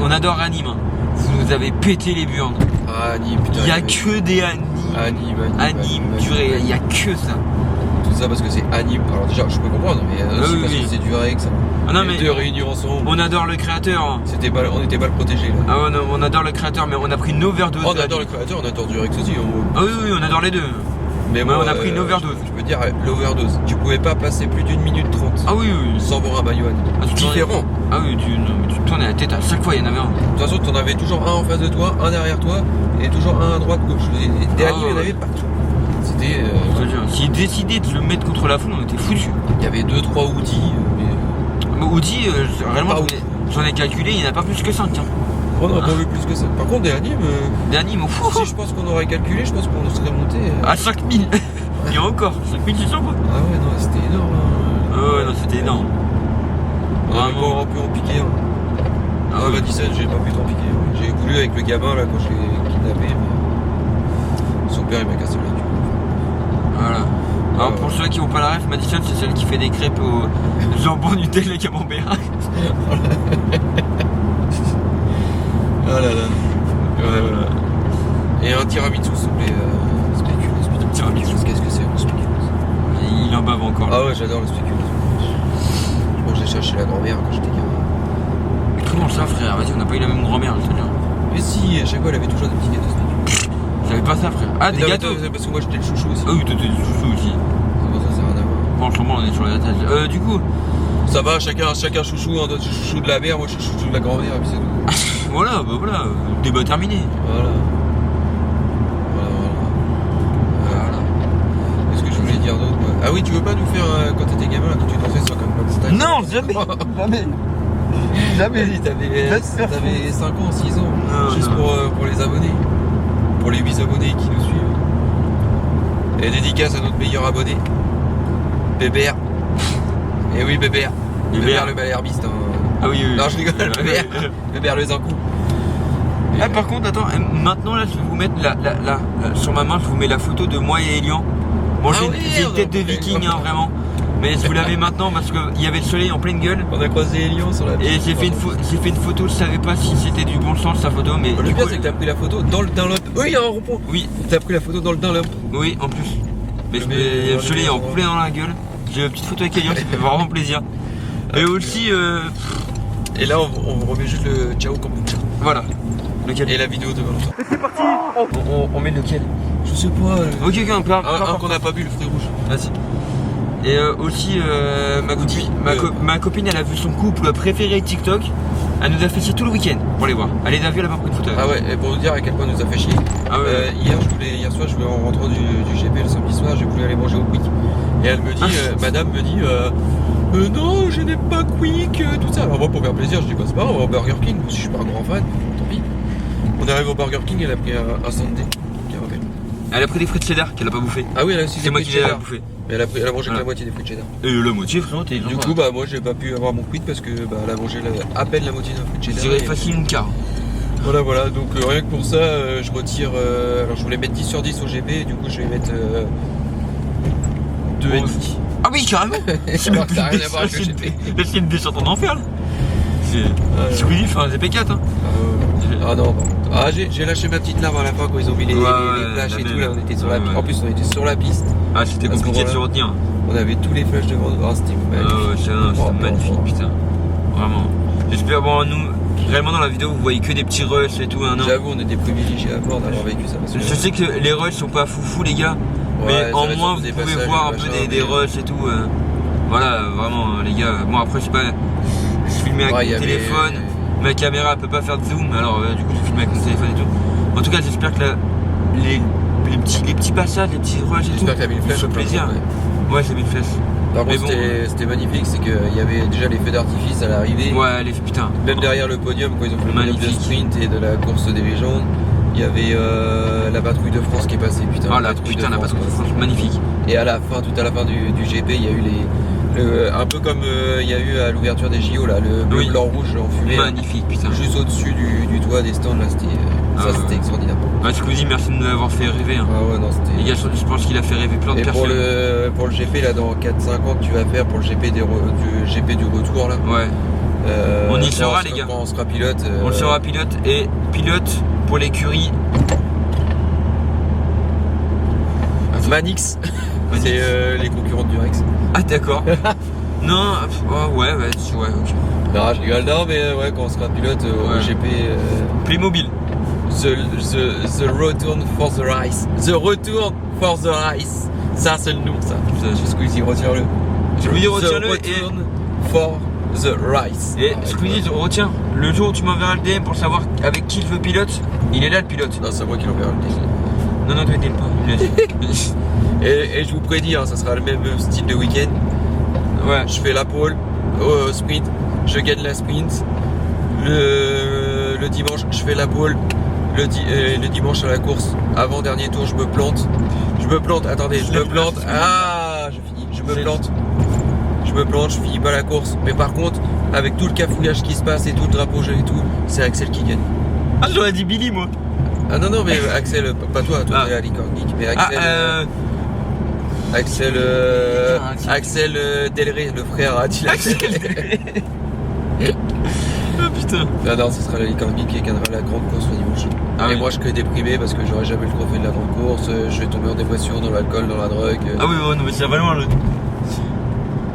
On adore Anime. Hein. Vous nous avez pété les burnes. Ah, Annie, putain. Il y a que des Anime. Anime, purée, il y a que ça. Tout ça parce que c'est Anime. Alors, déjà, je peux comprendre, mais aussi oui, parce oui. que c'est du Rex. Ah non, Les mais deux réunis ensemble. on adore le créateur. Hein. On était mal protégés là. Ah ouais, non, on adore le créateur, mais on a pris une overdose. On adore le créateur, on adore du Rex aussi. Ah oui, on adore les deux. Mais Ouais, on a pris une overdose. Je peux dire l'overdose. Tu pouvais pas passer plus d'1 minute 30 Ah oui. sans boire un maillot Anime. Ah, tu Différent. Ah oui, tu tournais la tête à chaque fois, il y en avait un. De toute façon, t'en avais toujours un en face de toi, un derrière toi, et toujours un à droite, gauche. Et des Anime, il y en avait partout. C'était. Je te jure, s'ils décidaient de le mettre contre la foule, on était foutus. Il y avait 2-3 outils, mais. Audi, réellement, Pas ouf. j'en ai calculé, il n'y en a pas plus que 5. Hein. On n'aurait pas vu plus que ça. Par contre, des Anime, Des animes, si je pense qu'on aurait calculé, je pense qu'on serait monté. à 5000. Il y a encore, 5600 quoi. Ah ouais, non, c'était énorme. Hein. Ah ouais, non, c'était énorme. On aurait Vraiment. pas pu en piquer. Hein. Ah Ah ouais. bah 17, j'ai pas pu t'en piquer. Hein. J'ai voulu avec le gamin là quand je l'ai kidnappé, mais son père il m'a cassé la gueule. Voilà. Alors Ouais. pour ceux qui n'ont pas la ref, Madison c'est celle qui fait des crêpes au jambon Nutella et camembert. Ah là là. Ouais, voilà. Et un tiramisu s'il te plaît. Spéculoos. Tiramisu. Qu'est-ce que c'est un spéculoos? Il en bave encore. Là. Ah ouais, j'adore le spéculoos. Je mangeais ça chez la grand-mère quand j'étais gamin. Mais comment ça frère? Vas-y, on n'a pas eu la même grand-mère, je te jure. Mais si, à chaque fois elle avait toujours des petits gâteaux spéculoos. J'avais pas ça frère. Ah, Mais des non, mais gâteaux. toi, parce que moi j'étais le chouchou aussi. Ah oui, toi t'es du chouchou aussi. C'est pour ça, ça n'a rien à voir. Bon, en ce moment on est sur la tâche. Du coup, Ça va, chacun chouchou, un autre chouchou de la mère, moi je suis chouchou de la grand-mère, et puis c'est tout. voilà, débat terminé. Voilà. Qu'est-ce que je voulais dire d'autre moi? Ah oui, tu veux pas nous faire quand t'étais gamin là, quand tu dansais sur comme style? Non, jamais. Jamais. Jamais. T'avais 5 ans, 6 ans. Non, Juste non. pour les abonnés. Pour les 8 abonnés qui nous suivent. Et dédicace à notre meilleur abonné. Bébert. Et oui, Bébert. Bébert le malherbiste. Hein. Ah oui. Non, je rigole, Bébert. Bébert le Zankou. Ah par contre attends, maintenant là je vais vous mettre sur ma main je vous mets la photo de moi et Elian. Bon Ah oui, j'ai une tête de viking hein, vraiment. Mais je vous l'avais maintenant parce qu'il y avait le soleil en pleine gueule. On a croisé Elian sur la Et j'ai fait une photo, je savais pas si c'était du bon sens sa photo mais Le du pire coup, c'est que t'as pris la photo dans le Dunlop. Oui, il y a un rond-point. Oui, T'as pris la photo dans le Dunlop. oui en plus. Mais Mais le soleil est en plein dans la gueule. J'ai une petite photo avec Elian, ça fait vraiment plaisir. Et aussi Et là on remet juste le Ciao Kombucha. voilà. Lequel? Et la vidéo de Valentin. C'est parti. On met lequel? Je sais pas. Ok, on peut Un qu'on n'a pas bu, le fruit rouge. Vas-y. Et aussi, ma copine, elle a vu son couple préféré TikTok. Elle nous a fait chier tout le week-end pour les voir. Elle les a vus, elle a pas pris de photo. Ah ouais, et pour vous dire à quel point elle nous a fait chier. Ah ouais. Hier soir, je voulais en rentrant du GP le samedi soir, j'ai voulu aller manger au Quick. Et elle me dit, madame me dit, non, je n'aime pas Quick, tout ça. Alors moi, pour faire plaisir, je dis, bah c'est pas grave, on va au Burger King. Si je suis pas un grand fan, tant pis. On arrive au Burger King, elle a pris un sundae. Elle a pris des frites cheddar qu'elle a pas bouffé. Ah oui, elle a aussi c'est moi qui l'ai bouffé. Mais elle a mangé que la moitié des frites cheddar. Et la moitié, frérot, t'es Du coup, bah moi j'ai pas pu avoir mon quid parce que bah, elle a mangé à peine la moitié d'un frites cheddar. J'irais facile une quart. Voilà, donc rien que pour ça, je retire. Alors je voulais mettre 10 sur 10 au GP, et du coup je vais mettre 2,5. Ah oui, carrément. Alors que ça n'a rien à voir avec le GP. Là, c'est une descente en enfer là. C'est Squeezie fait un GP4 hein. Ah non, par contre. J'ai lâché ma petite larme à la fin quand ils ont mis les flashs et tout. Là, on était sur la piste. En plus, on était sur la piste. Ah, c'était compliqué de se retenir. On avait tous les flashs devant nous. Ah, c'était magnifique. C'était magnifique, putain. Vraiment. J'espère, bon, nous, réellement dans la vidéo, vous voyez que des petits rushs et tout. J'avoue, on est des privilégiés à bord d'avoir vécu ça. Parce que je sais que les rushs sont pas foufou, les gars. Mais en moins, vous pouvez voir un peu des rushs et tout. Voilà, vraiment, les gars. Bon, après, je sais pas. Je filmais avec mon téléphone. Ma caméra elle peut pas faire de zoom, alors du coup je filme avec mon téléphone et tout. En tout cas j'espère que les petits passages, les petits rushs et tout, j'espère que t'as mis une flèche. Ça fait plaisir. Ouais, j'ai mis une flèche. Par contre c'était magnifique, c'est qu'il y avait déjà les feux d'artifice à l'arrivée. Ouais, putain. Même derrière le podium quand ils ont fait le podium de sprint et de la course des légendes, il y avait la patrouille de France qui est passée, putain. Ah la patrouille de France, magnifique. Et à la fin, tout à la fin du GP, il y a eu un peu comme il y a eu à l'ouverture des JO là, le bleu, blanc, rouge en fumée. Magnifique, putain. Juste au-dessus du toit des stands là, c'était extraordinaire. Ouais, Squeezie, merci de nous avoir fait rêver. Hein. Ah ouais, non, c'était. Les gars, je pense qu'il a fait rêver plein de personnes. Pour le GP là, dans 4-5 ans que tu vas faire pour le GP du retour là. Ouais. On y sera, les gars. On sera pilote. On sera pilote et pilote pour l'écurie. Manix. C'est les concurrentes du Rex. Ah d'accord. Non, ouais, ok. Non, je rigole, non, mais ouais, quand on sera pilote au GP. Playmobil. The Return for the Rice. The Return for the Rice. Ça, c'est le nom, ça. Squeezie, retire-le. Squeezie, retire-le. The Return for the Rice. Et Squeezie, retiens, le jour où tu m'enverras le DM pour savoir avec qui je veux pilote, il est là le pilote. Non, c'est moi qui l'enverrai le DM. Non, tu t'aimes pas. Et je vous prédis, hein, ça sera le même style de week-end. Ouais. Je fais la pole au sprint, je gagne la sprint. Le dimanche, je fais la pole. Le dimanche à la course, avant dernier tour, je me plante. Attendez, je me plante. Ah, je finis. Je me plante, je finis pas la course. Mais par contre, avec tout le cafouillage qui se passe et tout le drapeau jaune et tout, c'est Axel qui gagne. Ah, j'aurais dit Billy, moi. Ah non, mais Axel, pas toi t'es à Licorne Geek, mais Axel. Axel Delray, le frère à Dylan. Oh putain. Non, ce sera la Licorne Geek qui gagnera la grande course le dimanche. Et moi je serai déprimé parce que j'aurai jamais le trophée de la grande course, je vais tomber en dépression, dans l'alcool, dans la drogue. Ah oui, non, mais c'est vraiment le.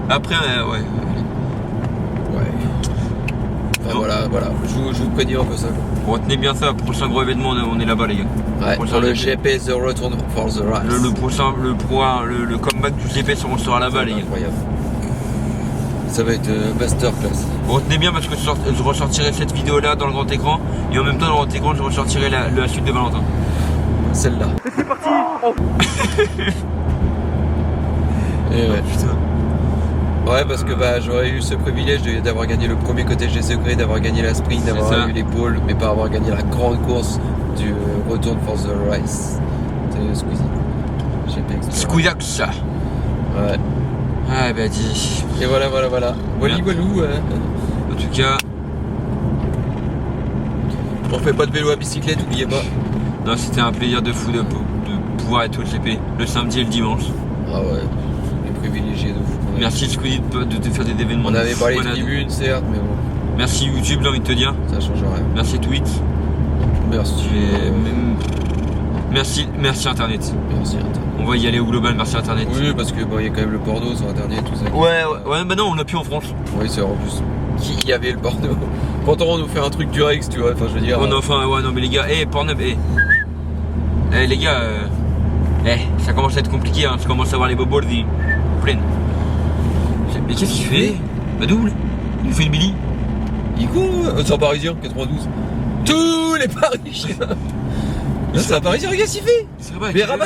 Après, ouais. Enfin, voilà. Je vous prédis un peu ça. Retenez bien ça, prochain gros événement, on est là-bas, les gars. Ouais, pour le GP The Return for the Rice. Le prochain, le comeback du GP, on sera là-bas, les gars. Incroyable. Ça va être masterclass. Retenez bien parce que je ressortirai cette vidéo-là dans le grand écran et en même temps dans le grand écran, je ressortirai la suite de Valentin. Celle-là. C'est parti. Et ouais. Putain. Ouais, parce que j'aurais eu ce privilège d'avoir gagné le premier cottage secret, d'avoir gagné la sprint, d'avoir eu les pôles, mais pas avoir gagné la grande course du Return for the Rice. C'est Squeezie. Squeezie. Ouais. Ah bah dis. Et voilà. Wally Walou. En tout cas. On fait pas de vélo à bicyclette, oubliez pas. Non, c'était un plaisir de fou de pouvoir être au GP le samedi et le dimanche. Ah ouais. Les privilégiés de fou. Merci Squeezie de te faire des événements. On avait parlé de tribunes, certes, mais bon. Merci YouTube, j'ai envie de te dire. Ça change rien. Merci Twitch. Merci. Merci Internet. Merci Internet. On va y aller au global, merci Internet. Oui, parce que il y a quand même le porno sur Internet, tout ça. Ouais, bah non, on l'a plus en France. Oui, c'est en plus. Qui y avait le porno? Pourtant, on nous fait un truc du Rex, tu vois. Enfin, je veux dire. Non, mais les gars, Pornhub, les gars, ça commence à être compliqué, hein. Je commence à voir les bobos pleines. Mais qu'est-ce qu'il fait? Bah double. Il fait une Billy. Il court, c'est un parisien, 92. Tous les parisiens. Là, c'est un parisien, regarde ce qu'il fait. Mais rabat.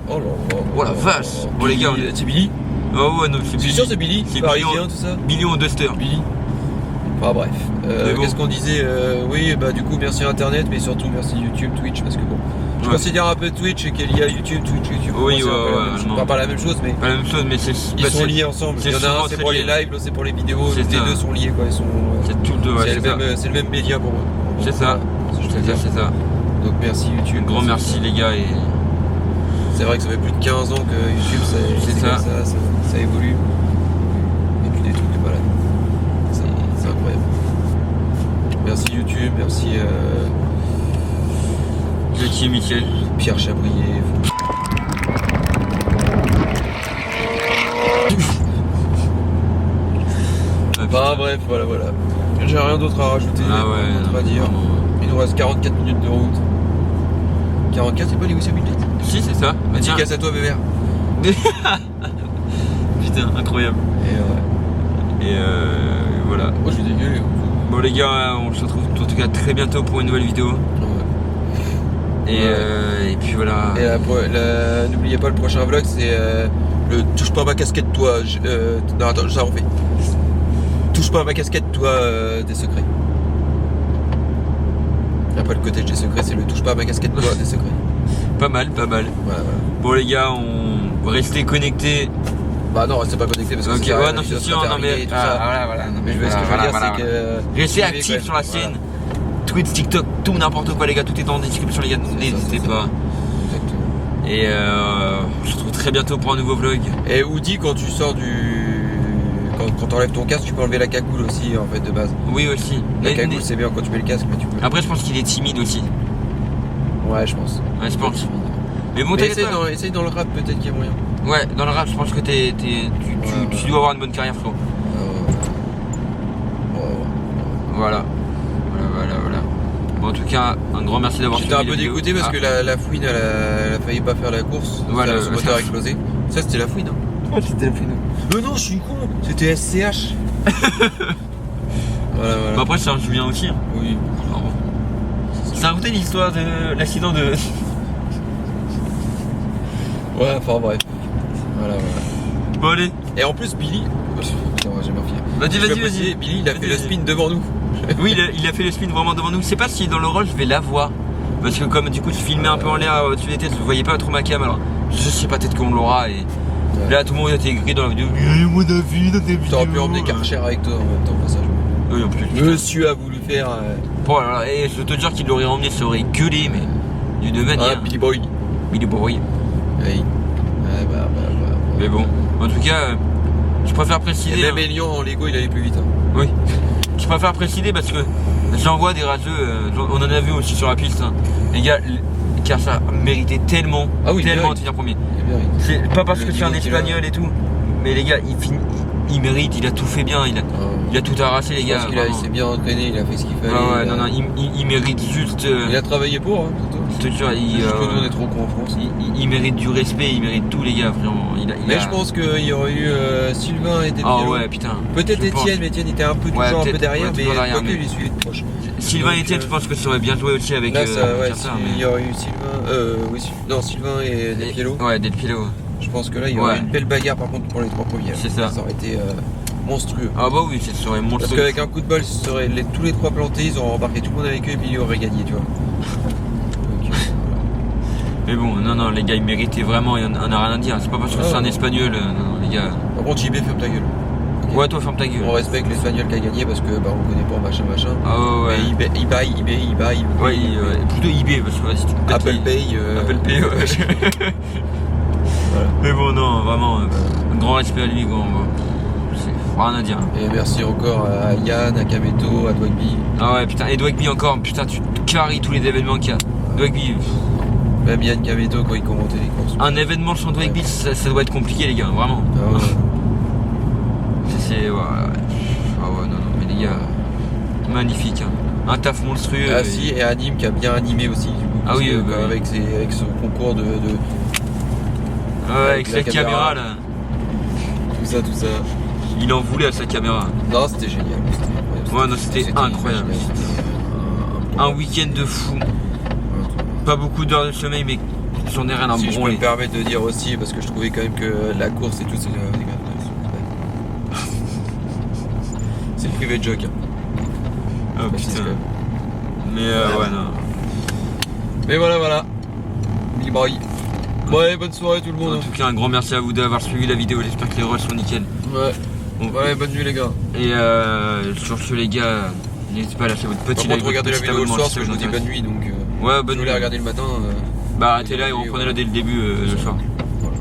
Oh là là. Oh la vache. Bon les gars, c'est Billy. Oh ouais, non, c'est C'est sûr, c'est Billy. C'est parisien, Billy en- tout ça. Billy en Duster. Billy. Enfin bref. bon. Qu'est-ce qu'on disait oui, bah du coup, merci Internet, mais surtout merci YouTube, Twitch, parce que bon. Je Ouais. considère un peu Twitch et qu'il y a YouTube, Twitch. Oui, c'est un peu ouais, la ouais, même chose. non. Enfin, pas la même chose, mais Pas la même chose, mais c'est. ils bah, sont c'est- liés ensemble. c'est Il y en a souvent un, c'est très pour les lié. lives, l'autre c'est pour les vidéos. C'est Les ça. deux sont liés, quoi. Ils sont. C'est tout le ouais, c'est le même média pour moi. C'est ça. C'est ça. Donc merci YouTube. Grand merci les gars et. C'est vrai que ça fait plus de 15 ans que YouTube, C'est ça. ça évolue. Et puis des trucs de malade. C'est incroyable. Merci YouTube, merci Jackie et Mickaël. Pierre Chabrier. Enfin bref, voilà. J'ai rien d'autre à rajouter, Ah ouais, rien d'autre à non, dire. vraiment. Il nous reste 44 minutes de route. 44, c'est pas Lewis Hamilton? Si, c'est ça. Bah, tiens. Dédicace à toi, Bébert. Putain, incroyable. Et Et voilà. moi je suis dégueulé. Bon les gars, on se retrouve en tout cas très bientôt pour une nouvelle vidéo. Et puis voilà. Et n'oubliez pas, le prochain vlog, c'est le touche pas à ma casquette, toi. Non, attends, ça refait. Touche pas à ma casquette, toi, des secrets. Après, le cottage des secrets, c'est le touche pas à ma casquette, toi, des secrets. Pas mal. Voilà. Bon les gars, on restez connectés. Bah non, restez pas connecté parce que Ok, ça sert à ouais, rien, non, la c'est vidéo sûr, sera non mais. terminée et tout ça. Voilà. Non, Mais ce que je veux dire, c'est que. Restez suivez, actifs quoi. sur la scène. Twitch, TikTok, tout n'importe quoi les gars, tout est en description les gars, n'hésitez pas. Exactement. Et on se retrouve très bientôt pour un nouveau vlog. Et Woody, quand tu sors quand t'enlèves ton casque, tu peux enlever la cagoule aussi, en fait, de base. Oui aussi. La cagoule, c'est bien quand tu mets le casque, mais tu peux. Après je pense qu'il est timide aussi. Ouais, je pense. Ouais, je pense. Mais bon, Mais t'inquiète pas. essaye dans le rap, peut-être qu'il y a moyen. Ouais, dans le rap, je pense que tu dois avoir une bonne carrière, frérot. Voilà. Bon, en tout cas, un grand merci d'avoir J'étais un peu la vidéo. dégoûté parce que la fouine, elle a failli pas faire la course. Voilà, son moteur a explosé. Ça, c'était la fouine. Hein. C'était la fouine. Non, je suis con. C'était SCH. Voilà. Bah après, c'est un Julien aussi. Hein. Oui. Alors, ça a raconté l'histoire de l'accident de. Ouais, enfin bref. Voilà. Bon, allez. Et en plus, Billy. Putain, j'ai ma fille. Vas-y. Billy, il a fait le spin devant nous. Oui, il a fait le spin vraiment devant nous. Je sais pas si dans le rôle je vais la voir. Parce que comme du coup tu filmais un peu en l'air au-dessus des têtes, je voyais pas trop ma cam, alors je sais pas, peut-être qu'on l'aura et là tout le monde était écrit dans la vidéo. Mon avis dans tes vidéos. T'aurais pu emmener Karcher avec toi en même temps, passage. Oui, en plus. Monsieur a voulu faire. Bon, alors, et je te jure qu'il l'aurait emmené, ça aurait gueulé, mais d'une manière. Billy Boy. Billy Boy. Oui. Bah. Mais bon, en tout cas, je préfère Et préciser. même Elian en Lego, il allait plus vite. Hein. Oui. Je préfère préciser parce que j'en vois des rageux, on en a vu aussi sur la piste. Hein. Les gars, Karcher méritait tellement, Ah oui, tellement mérite. de finir premier. Il mérite. C'est pas parce Le que c'est un niveau qu'il a. espagnol et tout, mais les gars, il mérite, il a tout fait bien, il a tout arraché les Je gars. pense il vraiment. s'est bien entraîné, il a fait ce qu'il fallait. Ouais, non, il mérite juste. Il a travaillé pour, hein, surtout. Je te jure, C'est juste que nous on est trop cons en France. il mérite du respect, il mérite tout les gars, vraiment. Mais je pense qu'il y aurait eu Sylvain et Del Ah Piero. ouais, putain. Peut-être je pense. Etienne, mais Etienne était un peu toujours Ouais, un peu peut-être, derrière, ouais, mais toujours derrière, quoique mais- il est suivi de proche. Sylvain Donc, et Etienne, je pense que ça aurait bien joué aussi avec. Là, ça, ouais, Karcher, il y aurait eu Sylvain et Del Piero. Ouais, Del Piero. Je pense que là, il y aurait Ouais. eu une belle bagarre par contre pour les 3 premiers. C'est ça. Ça aurait été monstrueux. Ah bah oui, ça serait Parce monstrueux. qu'avec un coup de bol, tous les 3 plantés, ils auraient embarqué tout le monde avec eux et puis ils auraient gagné, tu vois. Donc, Mais bon, non, les gars, ils méritaient vraiment, on a rien à dire. C'est pas parce que Ah c'est un ouais. espagnol, non, les gars. Par contre, JB, ferme ta gueule. Ok. Ouais, toi, ferme ta gueule. On respecte l'espagnol qui a gagné parce que bah on connaît pas machin. Ah ouais, ouais. Mais eBay. Ouais, plutôt eBay parce que vas-y, tu peux Apple Pay. Apple Pay, ouais. Voilà. Mais bon, non, vraiment, un grand respect à lui, gros. C'est rien à dire. Et merci encore à Yann, à Kameto, à Dwagby. Ah ouais, putain, et Dwagby encore, putain, tu carries tous les événements qu'il y a. Dwagby, Même Yann Kameto quand il commentait les courses. un événement sans Dwagby, ça doit être compliqué, les gars, vraiment. Ah ouais. C'est. Ouais. Ah ouais, non, mais les gars, magnifique. Hein. Un taf monstrueux. Ah si, et Anime qui a bien animé aussi, du coup. Ah parce oui, que, bah oui. avec ce concours de Ouais, avec la la caméra là. tout ça. il en voulait à sa caméra. Non, c'était génial. Ouais, non, c'était incroyable. génial. Un week-end de fou. Pas beaucoup d'heures de sommeil, mais j'en ai rien à Si je peux branler. me permettre de dire aussi, parce que je trouvais quand même que la course et tout, c'est c'est le privé de joke. Hein. Oh putain. Mais ouais, non. Mais voilà. Billy Boy. Ouais, bonne soirée tout le En monde. tout cas, un grand merci à vous d'avoir suivi la vidéo. J'espère que les rolls sont nickel. Ouais. Bon, Ouais, bonne nuit les gars. Et sur ce, les gars, n'hésitez pas à lâcher votre Par petit contre, like, regardez la votre vidéo le petit soir, abonnement parce que si je vous ça dis bonne intéresse. nuit, donc Ouais, si bonne vous voulez nuit. regarder le matin. Bah arrêtez-la et reprenez-la dès le début le soir. Voilà.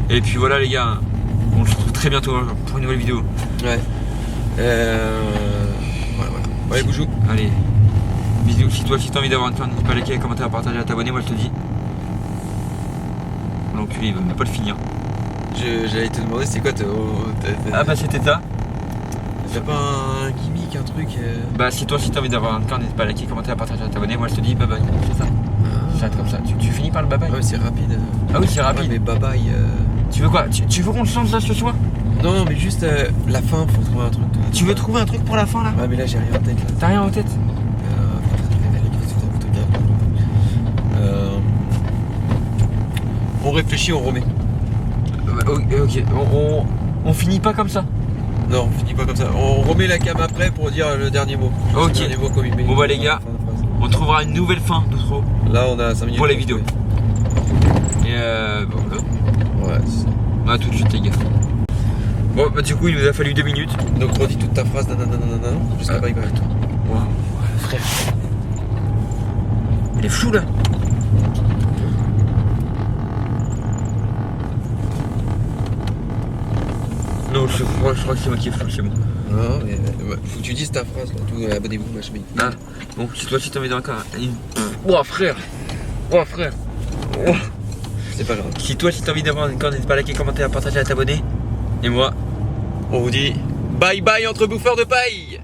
Et puis voilà les gars, on se retrouve très bientôt pour une nouvelle vidéo. Ouais. Voilà. Ouais, boujou. Allez, bisous. Si toi aussi t'as envie d'avoir une fin, n'hésite pas à liker, à commenter, à partager, à t'abonner, moi je te dis. L'enculé il va même pas le finir. J'allais te demander c'est quoi Ah bah c'était ça. T'as pas un gimmick, un truc Bah si toi aussi t'as envie d'avoir un fin, n'hésite pas à liker, commenter, à partager, à t'abonner, moi je te dis bye bye. C'est ça. J'arrête comme ça. Tu finis par le bye bye. Ouais, c'est rapide. Ah oui c'est rapide. Ouais, mais bye bye. Tu veux quoi? Tu veux qu'on le change là ce soir? Non, mais juste la fin, faut trouver un truc. Tu veux trouver un truc pour la fin là? Ouais, mais là j'ai rien en tête. Là. T'as rien en tête? On réfléchit, on remet. Ok, on finit pas comme ça. Non, on finit pas comme ça. On remet la cam après pour dire le dernier mot. Ok. Le dernier mot comme il met. Bon bah les gars, Fin de phrase. on trouvera une nouvelle fin d'outro Là on a 5 minutes pour les vidéos. Et bon, voilà. Ouais, c'est ça. À tout de suite les gars. Bon bah du coup il nous a fallu 2 minutes. Donc redis toute ta phrase nanana jusqu'à bye bye. Wow, frère. Il est flou là. Non, je crois que c'est moi qui est flou, c'est bon. Non, mais faut que tu dises ta phrase là. Tout, abonnez-vous, machin. Ah, bon, si toi aussi t'as envie d'encore une... Ouah frère. Ouah frère. Ouah. C'est pas grave. Si toi aussi t'as envie d'avoir encore, n'hésite pas à liker, commenter, à partager, à t'abonner. Et moi, On vous dit bye bye entre bouffeurs de paille.